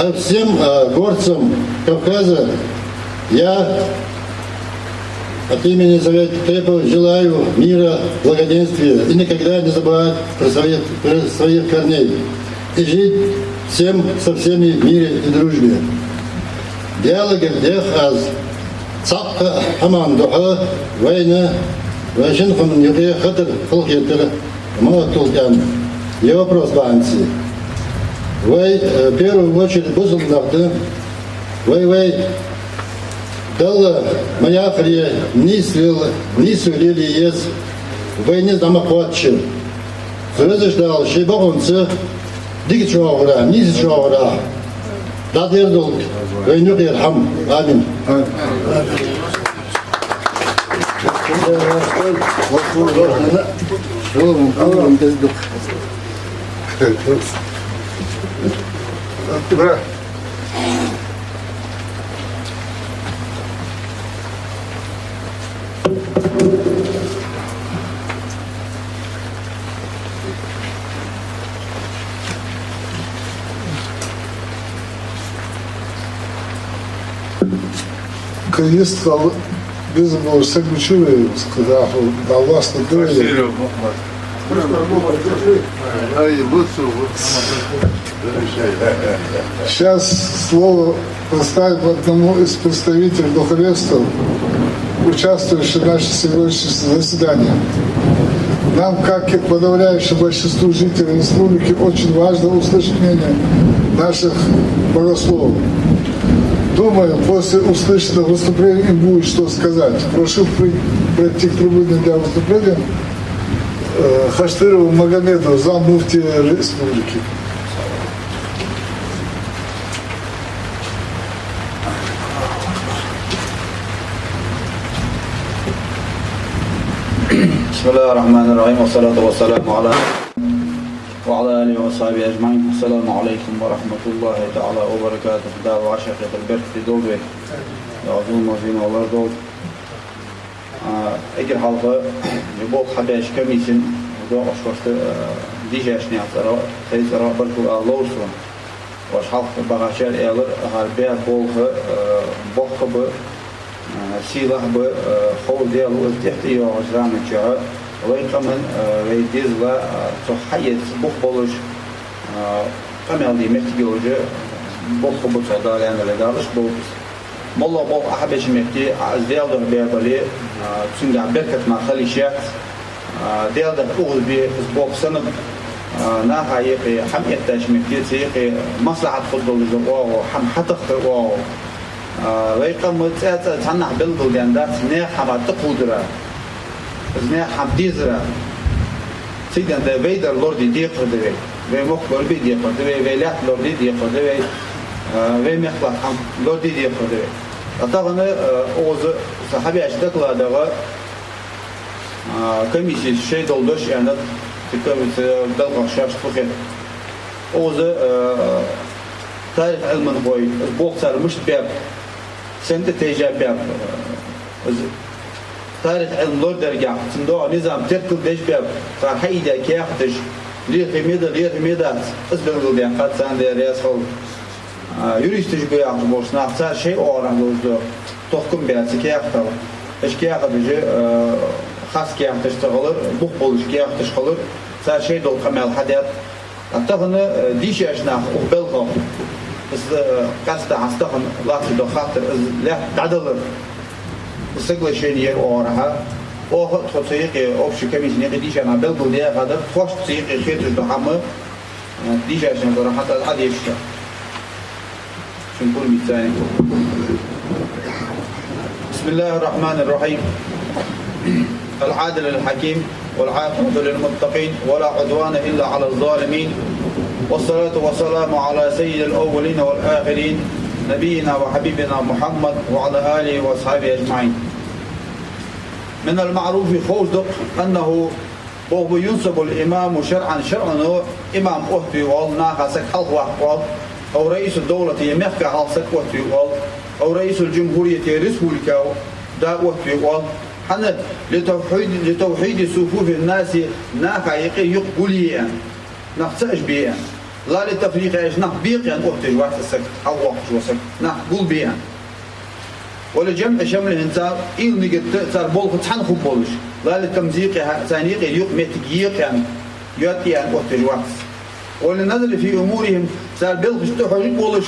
А всем горцам Кавказа я от имени Совета Тейпов желаю мира, благоденствия и никогда не забывать про своих корней и жить всем со всеми в мире и дружбе. Диалогов дех аз цакка аман духа война вайшин хун юге хатр хулхетер маатулкан. И вопрос банси. Вай в первую очередь бузул нахты. Вай дала моя хрия нисвил лили ез войне замахватчи. Сразу ждал шибагунцы дigi чуагра низ чуагра дадердул войну ирхам. Амин. Бра. Крест без него заключили, сказал, да вас на дуэли. Сейчас слово поставим одному из представителей духовенства, участвующих в нашем сегодняшнем заседании. Нам, как и подавляющему большинству жителей республики, очень важно услышать мнение наших богословов. Думаю, после услышанного выступления им будет что сказать. Прошу пройти к трибуне для выступления Хаштырову Магомеду, заммуфтия республики. بسم الله الرحمن الرحيم والصلاة والسلام وعلى آله وصحبه أجمعين. السلام عليكم ورحمة الله تعالى وبركاته. دعوة عشاقة البرك في دولة يعظون وزين الله دول أجر حلقة يبوك حباش كميسن ودوق أشوشت ديجاشني عطراء تيزراء بركو اللوصون واش حلقة بغاشار إيالر هالبيع بوغ بوخ سيلة بخول ديالو ازدحتي وعزران الجهة ويقمن ويديزلا صحية بوخ بولش قمل دي مهتي وجه بوخ بصدار يعني لدارش بوخ مالله بوخ أحبش مهتي زيال ده بيعبالي تسنجع بركة ما خلي شاك ديال ده أغل بي بوخ سنب ناها يقي حم يحتاج مهتي سيقي مصلحة خدو لزقوه وحم حتخ واو ويقام متأتى تنح بلدو لأن دات نيح حما تقودرا نيح حم ديزرا سيدنا ده ويدر لوردي ديقر دوي وي مخ لوردي ديقر دوي وي لح لوردي ديقر دوي وي مخلق حم لوردي ديقر دوي أتغنى أوز صحابي أشتك لا دغا كميسي شيء دولدش يعني تكمل دلقة شاش فخير أوز تاريخ علم هوي بوق صار مش باب سنت تيجا باب تاريخ علم لور درجة صندوق نظام تركل دش باب صار حيدا كياخدش ليه ميدا أسبق له قد سان ده رئيس خل يوريستش بيا بوش ناقص شيء أورا لوزدو تحكم بيات كياخدوا إيش كياخدش خاص كياخدش تغلر بوق بولش كياخدش خلر صار شيء دول كمال حدث أتغنى ديش أشناخ وبلغم بس قصد عستهم لاتي دو خاطر لا تعدل السجل شيء يورها أو تطيق أو شيء كميس نقديش أنا بلغو ده هذا خوش تطيق خير دو حمى ديش عشان ترى حتى العادي يشتغل شنقول مثال بسم الله الرحمن الرحيم العادل الحكيم والعاقبة للمتقين ولا عدوان إلا على الظالمين والصلاة والسلام على سيد الأولين والآخرين نبينا وحبيبنا محمد وعلى آله وأصحابه أجمعين. من المعروف خوزدق أنه وهو ينسب الإمام شرعا إمام أهبي والناها سكحل وحوال أو رئيس الدولة يمحك على سكوة أو رئيس الجمهورية رسولك داوة وال حنا لتوحيد صفوف الناس ناخا يقولي نحتاج بيان لا للتفريق ايش نحبيق يعني اختي واحد السكت او وقت وسكت نقول بيان ولجمع شمل انسان إل نجد صار بول فتحن خب بولش لا للتمزيق ثانيق يق متجيق يعني يأتي يعني اختي واحد ولنظر في امورهم صار بلغش تحرق بولش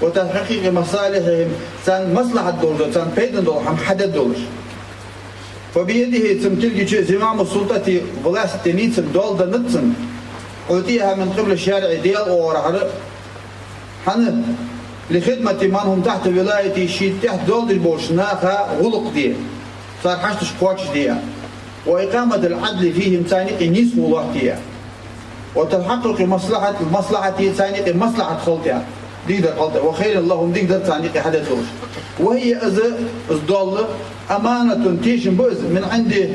وتحقيق مصالحهم سان مصلحة دولة سان بيدن دولة هم حدد دولش فبيده تمتلك زمام السلطة ولاست نيتسم دولة نتسم أعطيها من قبل الشارع ديال أورهر حن لخدمة من هم تحت ولاية شيء تحت دولة البوش ناخا غلق دي صار حشتش قواتش دي وإقامة العدل فيهم ثاني نيس والله دي وتحقق مصلحة ثاني مصلحة خلطها ديدر خلطها وخير اللهم ديدر ثاني حدث دوش وهي إذا الضالة أمانة تيشن بوز من عند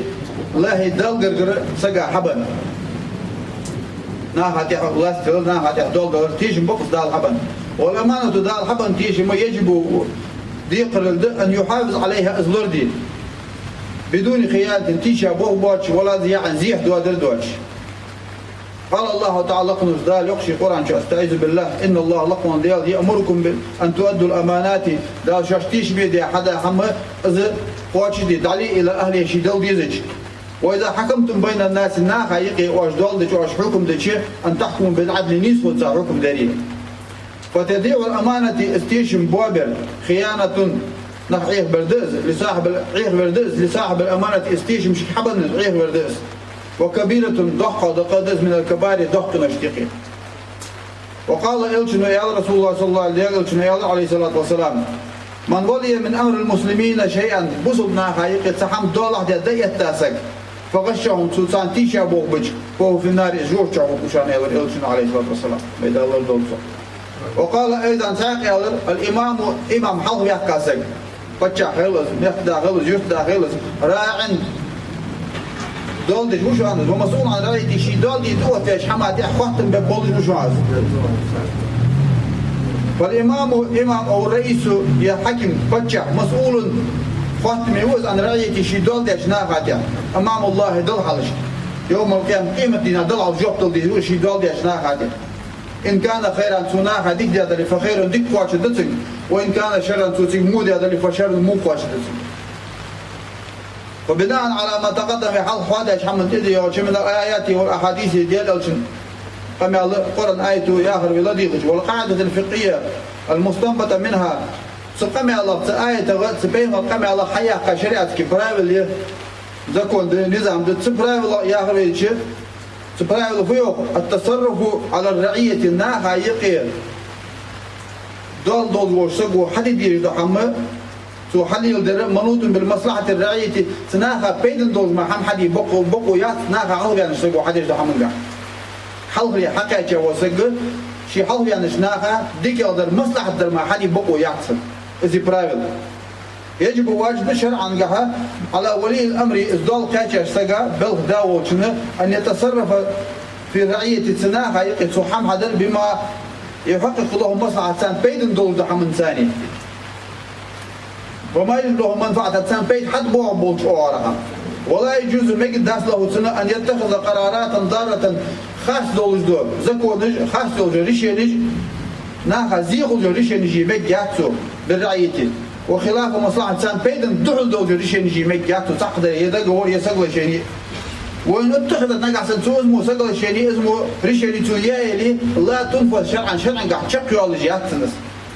الله دالقر سقا حبن ناهاتي الله استغل ناهاتي دالقر تيشن بوز دال حبن والأمانة دال حبن تيشن ما يجب ديقر أن يحافظ عليها أزلردي بدون خيانة تيشا بوه بوش ولا زياء زيح دوادر دوش قال الله تعالى لقن ذال يخشي قرآن استعيذ بالله إن الله لقن ديال يأمركم أن تؤدوا الأمانات دال شاشتيش بيدي حدا حما إذا قواتشدي دعلي إلى أهل شدال ديزج وإذا حكمتم بين الناس ناخا يقي واش دول دج واش حكم دج أن تحكموا بالعدل نيس وتسا حكم دليل فتضيع الأمانة استيشم بوابر خيانة نحعيه بردز لصاحب عيه بردز لصاحب الأمانة استيشم شحبن عيه بردز وكبيرة ضحى دقادز من الكبار ضحك نشتقي وقال إلشنو يا رسول الله صلى الله عليه الصلاة والسلام من ولي من أمر المسلمين شيئا بصدنا خايق سحم دولة دي التاسك فغشهم سلطان تيشا بوغبج فهو في النار جوش شعبه كشان إلشنو عليه الصلاة والسلام بيد الله الدولة وقال أيضا ساق الإمام إمام حلق يحكاسك فتشا خلص يحدا خلص يحدا خلص راعن دولدش مش عنده ومسؤول عن رأيتي شيء دولدي دوتش حمادي أخواتم ببولدش مش عنده فالإمام أو رئيس يا حكم فتشا مسؤول خاتم يوز عن رأيتي شيء دولدش ناخاتيا أمام الله دل حلش يوم القيامة قيمة دينا دل على الجوب دولدي شيء دولدش ناخاتيا إن كان خيرا سناخا ديك دي فخير ديك قواتش دتسن وإن كان شرا سوتي مو دي فشر مو قواتش دتسن وبناء على ما تقدم في حلق حوادث حمد تدي وشمل الآيات والأحاديث ديال الشن قام القرآن آيته ياخر بلديقش والقاعدة الفقهية المستنبطة منها سقام الله آية سبين وقام الله حياة كشريعة كبراوي اللي ذكون نظام ده سبراوي ياخر بيش سبراوي فيوق التصرف على الرعية الناخا يقير دول وشقوا حدد يجدحمه سو حل يلدر منوط بالمصلحة الرعية تناخا بيدن دول ما هم حد بقوا يات تناخا حلو يعني سقوا حد يجدحمه حلو يا حكاية وسق شي حلو يعني شناخا ديك يقدر مصلحة در ما حد بقوا يات إذا برايفل يجب واجب شرعا لها على ولي الأمر إصدار كاتش سجا بل داوتنا أن يتصرف في رعية تناخا يقص حم هذا بما يحقق له مصلحة سان بيدن دول دحم ثاني وما يجوز له منفعة سان بيد حد بوع بولش أورها ولا يجوز مجد داس له سنة أن يتخذ قرارات ضارة خاص دولش دول زكونج خاص دولش ريشينج ناخا زيغل ريشينج يمك ياتسو بالرعية وخلاف مصلحة سان بيدن دول دولش ريشينج يمك ياتسو تقدر يدق هو يسقل شيء وإن اتخذت نقع سنتو اسمه سقل شيء اسمه ريشينج توليالي لا تنفذ شرعا قاعد تشقي على جياتسنس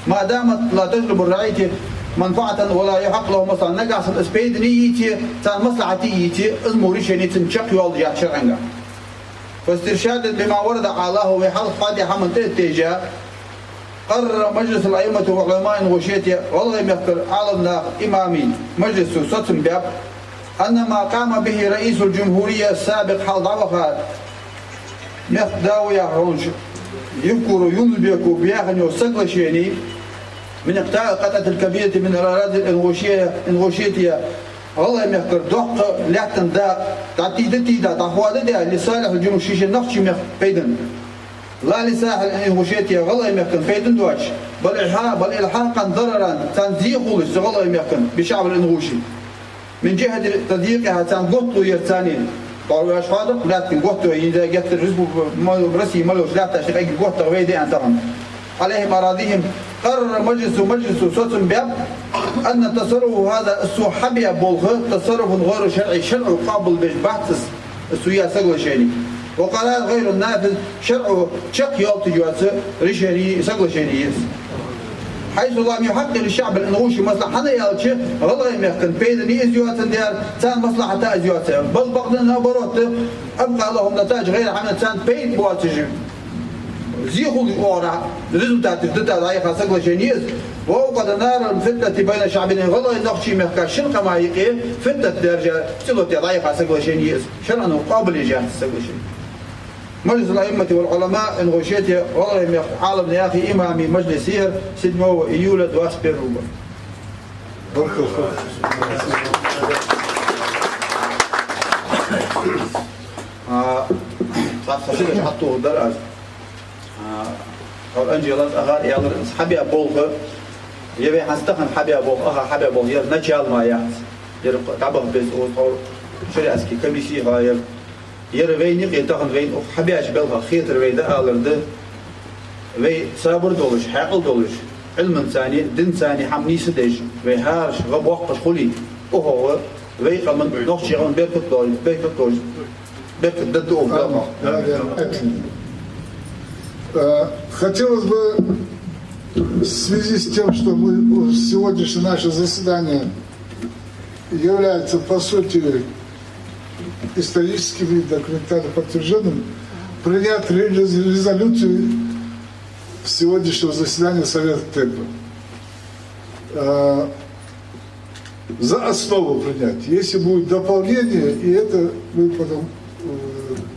ما دامت لا تجلب الرعية منفعة ولا يحق له مثلا نقع سنسبيد نيتي تان مصلحة يتي اسمه ريشينج تنشقي على جيات شرعا فاسترشادا بما ورد علاه وحل فاتحة من تتجاه قرر مجلس الأئمة وعلماء وشيتي والله يذكر عالمنا إمامي مجلس ستم باب أن ما قام به رئيس الجمهورية السابق حال ضعفها مخداوية رونش يذكر ينزبك بياخن يوسكل شيني من اقتاء قطعة الكبيرة من الأراضي الانغوشيتية والله يذكر دق لحتن داق تعتيدتي دا تحوادتها لصالح الجمهورية النقش بيدن لا لصالح الانغوشيتية والله يذكر بيدن دواتش بل إلحاقا ضررا تنزيق لس والله يذكر بشعب الانغوشي من جهة تضييقها كان قطو يرتاني قالوا يا شهادة لكن قطو إذا جت الرزق برسي ملوش لا تشيخ أي قطو ويدي أنتهم عليهم أراضيهم قرر مجلس صوت باب أن التصرف هذا السوحبية بولغ تصرف غير شرعي شرع قابل بحث السويا سقل شيني وقرار غير النافذ شرع شق يالتي جواتس ريشيني سقل شيني حيث الله يحقق للشعب الانغوشي مصلحة هذا يالتي والله يمكن بيدني ازيوات ديار تان مصلحة ازيوات بل بعضنا بروت ابقى لهم نتاج غير عمل تان بيد بواتج زيخو ورا ريزولتات دتا راي خاصك شينيز وقد نار الفتنة بين شعبنا والله نخشي مكا شنق ما يقي فتنة درجة سلوتي راي خاصك شينيز شرعا قابل يجاه سقل مجلس الأئمة والعلماء انغوشيتي والله عالم يا أخي إمامي مجلس سير سيدمو يولد واسبر روبا بارك الله فيك حطوه درس أو أنجيلات أغار يالر حبي أبوه يبي حستخن حبي أبوه حبي أبوه ير نجال ما يعز ير تعبه بس أو شري أسكي كميسي غاير يروي نقي تاخن وين حبياش بلها خيتر وين ده ألرده وي صبر دولش حقل دولش علم ثاني دين ثاني حمني سدش وي هارش غب وقت خلي وهو وي قمن نقش يغن بيركت دول بيركت ضد أوفر. Хотелось бы в связи с тем, что сегодняшнее наше заседание является по сути историческим и документально подтвержденным, принять резолюцию сегодняшнего заседания Совета ТЭПа. За основу принять. Если будет дополнение, и это мы потом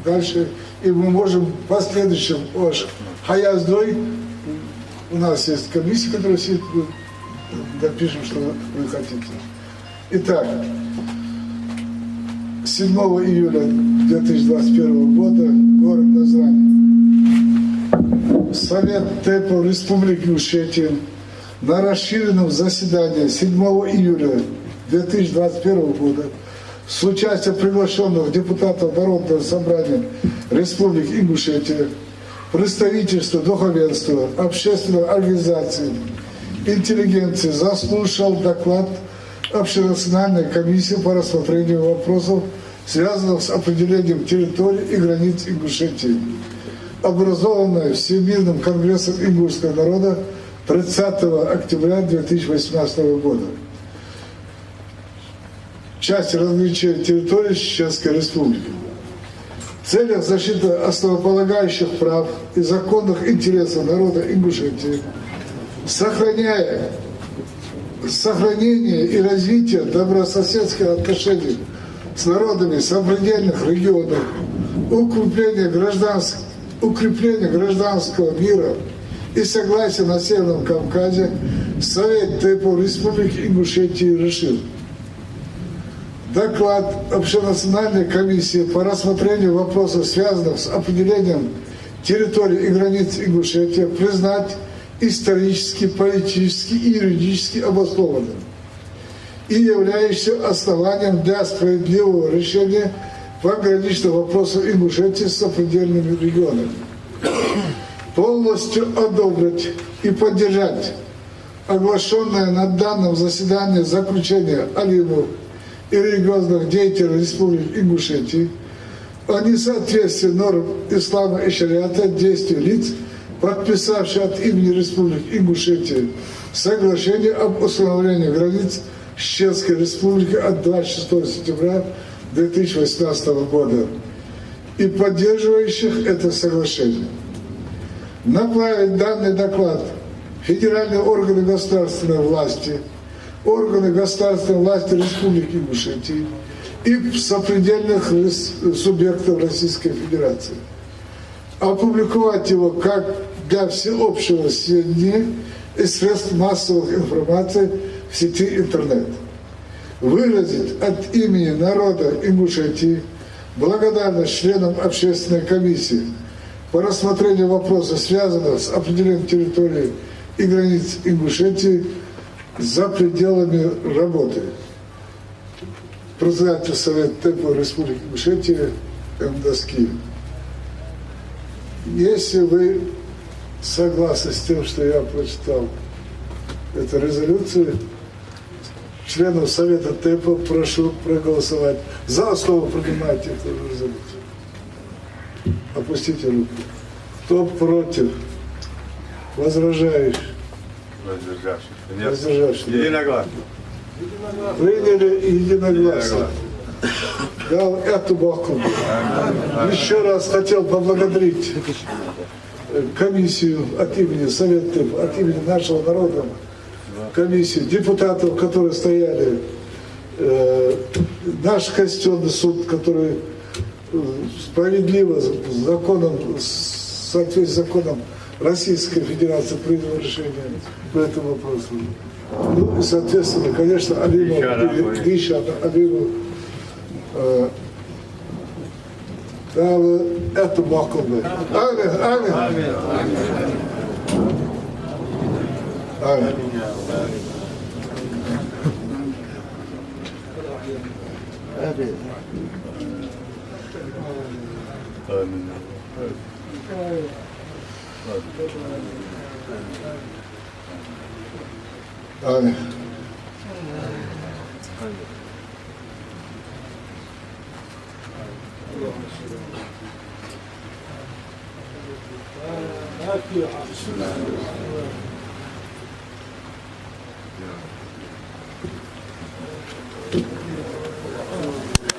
дальше, и мы можем в последующем Хаяздой, у нас есть комиссия, которая сидит, допишем, что вы хотите. Итак, 7 июля 2021 года, город Назрань. Совет ТЭПа Республики Ингушетия на расширенном заседании 7 июля 2021 года с участием приглашенных депутатов Народного собрания Республики Ингушетия, представительства, духовенства, общественной организации, интеллигенции заслушал доклад Общенациональной комиссии по рассмотрению вопросов, связанных с определением территорий и границ Ингушетии, образованная Всемирным конгрессом ингушского народа 30 октября 2018 года. В части разграничения территории Чеченской Республики. В целях защиты основополагающих прав и законных интересов народа Ингушетии сохранение и развитие добрососедских отношений с народами сопредельных регионов, укрепление гражданского мира и согласия на Северном Кавказе Совет ТЭПов Республики Ингушетии решил. Доклад Общенациональной комиссии по рассмотрению вопросов, связанных с определением территории и границ Ингушетии, признать исторически, политически и юридически обоснованным и являющимся основанием для справедливого решения пограничных вопросов Ингушетии с сопредельными регионами. Полностью одобрить и поддержать оглашенное на данном заседании заключение алимов и религиозных деятелей Республики Ингушетии о несоответствии норм ислама и шариата действий лиц, подписавших от имени Республики Ингушетии соглашение об установлении границ с Чеченской Республикой от 26 сентября 2018 года и поддерживающих это соглашение. Направить данный доклад федеральные органы государственной власти, органы государственной власти Республики Ингушетии и сопредельных субъектов Российской Федерации. Опубликовать его как для всеобщего сведения и средств массовой информации в сети интернет. Выразить от имени народа Ингушетии благодарность членам общественной комиссии по рассмотрению вопросов, связанных с определением территории и границ Ингушетии за пределами работы. Председатель Совета ТЭПов Республики Ингушетия МДСКИ. Если вы согласны с тем, что я прочитал эту резолюцию, членов Совета ТЭПов прошу проголосовать за основу. Принимайте эту резолюцию. Опустите руку. Кто против? Возражающий? Воздержавший. Единогласно. Приняли единогласно. Дал эту баху. Еще раз хотел поблагодарить комиссию от имени Совета, от имени нашего народа, комиссию, депутатов, которые стояли, наш Конституционный суд, который справедливо, законом, в соответствии с законом Российской Федерации принял решение по этому вопросу. Ну и, соответственно, конечно, Алимов, Гриша Алимов дал эту бахубу. Амин, амин. Амин. Амин. Амин.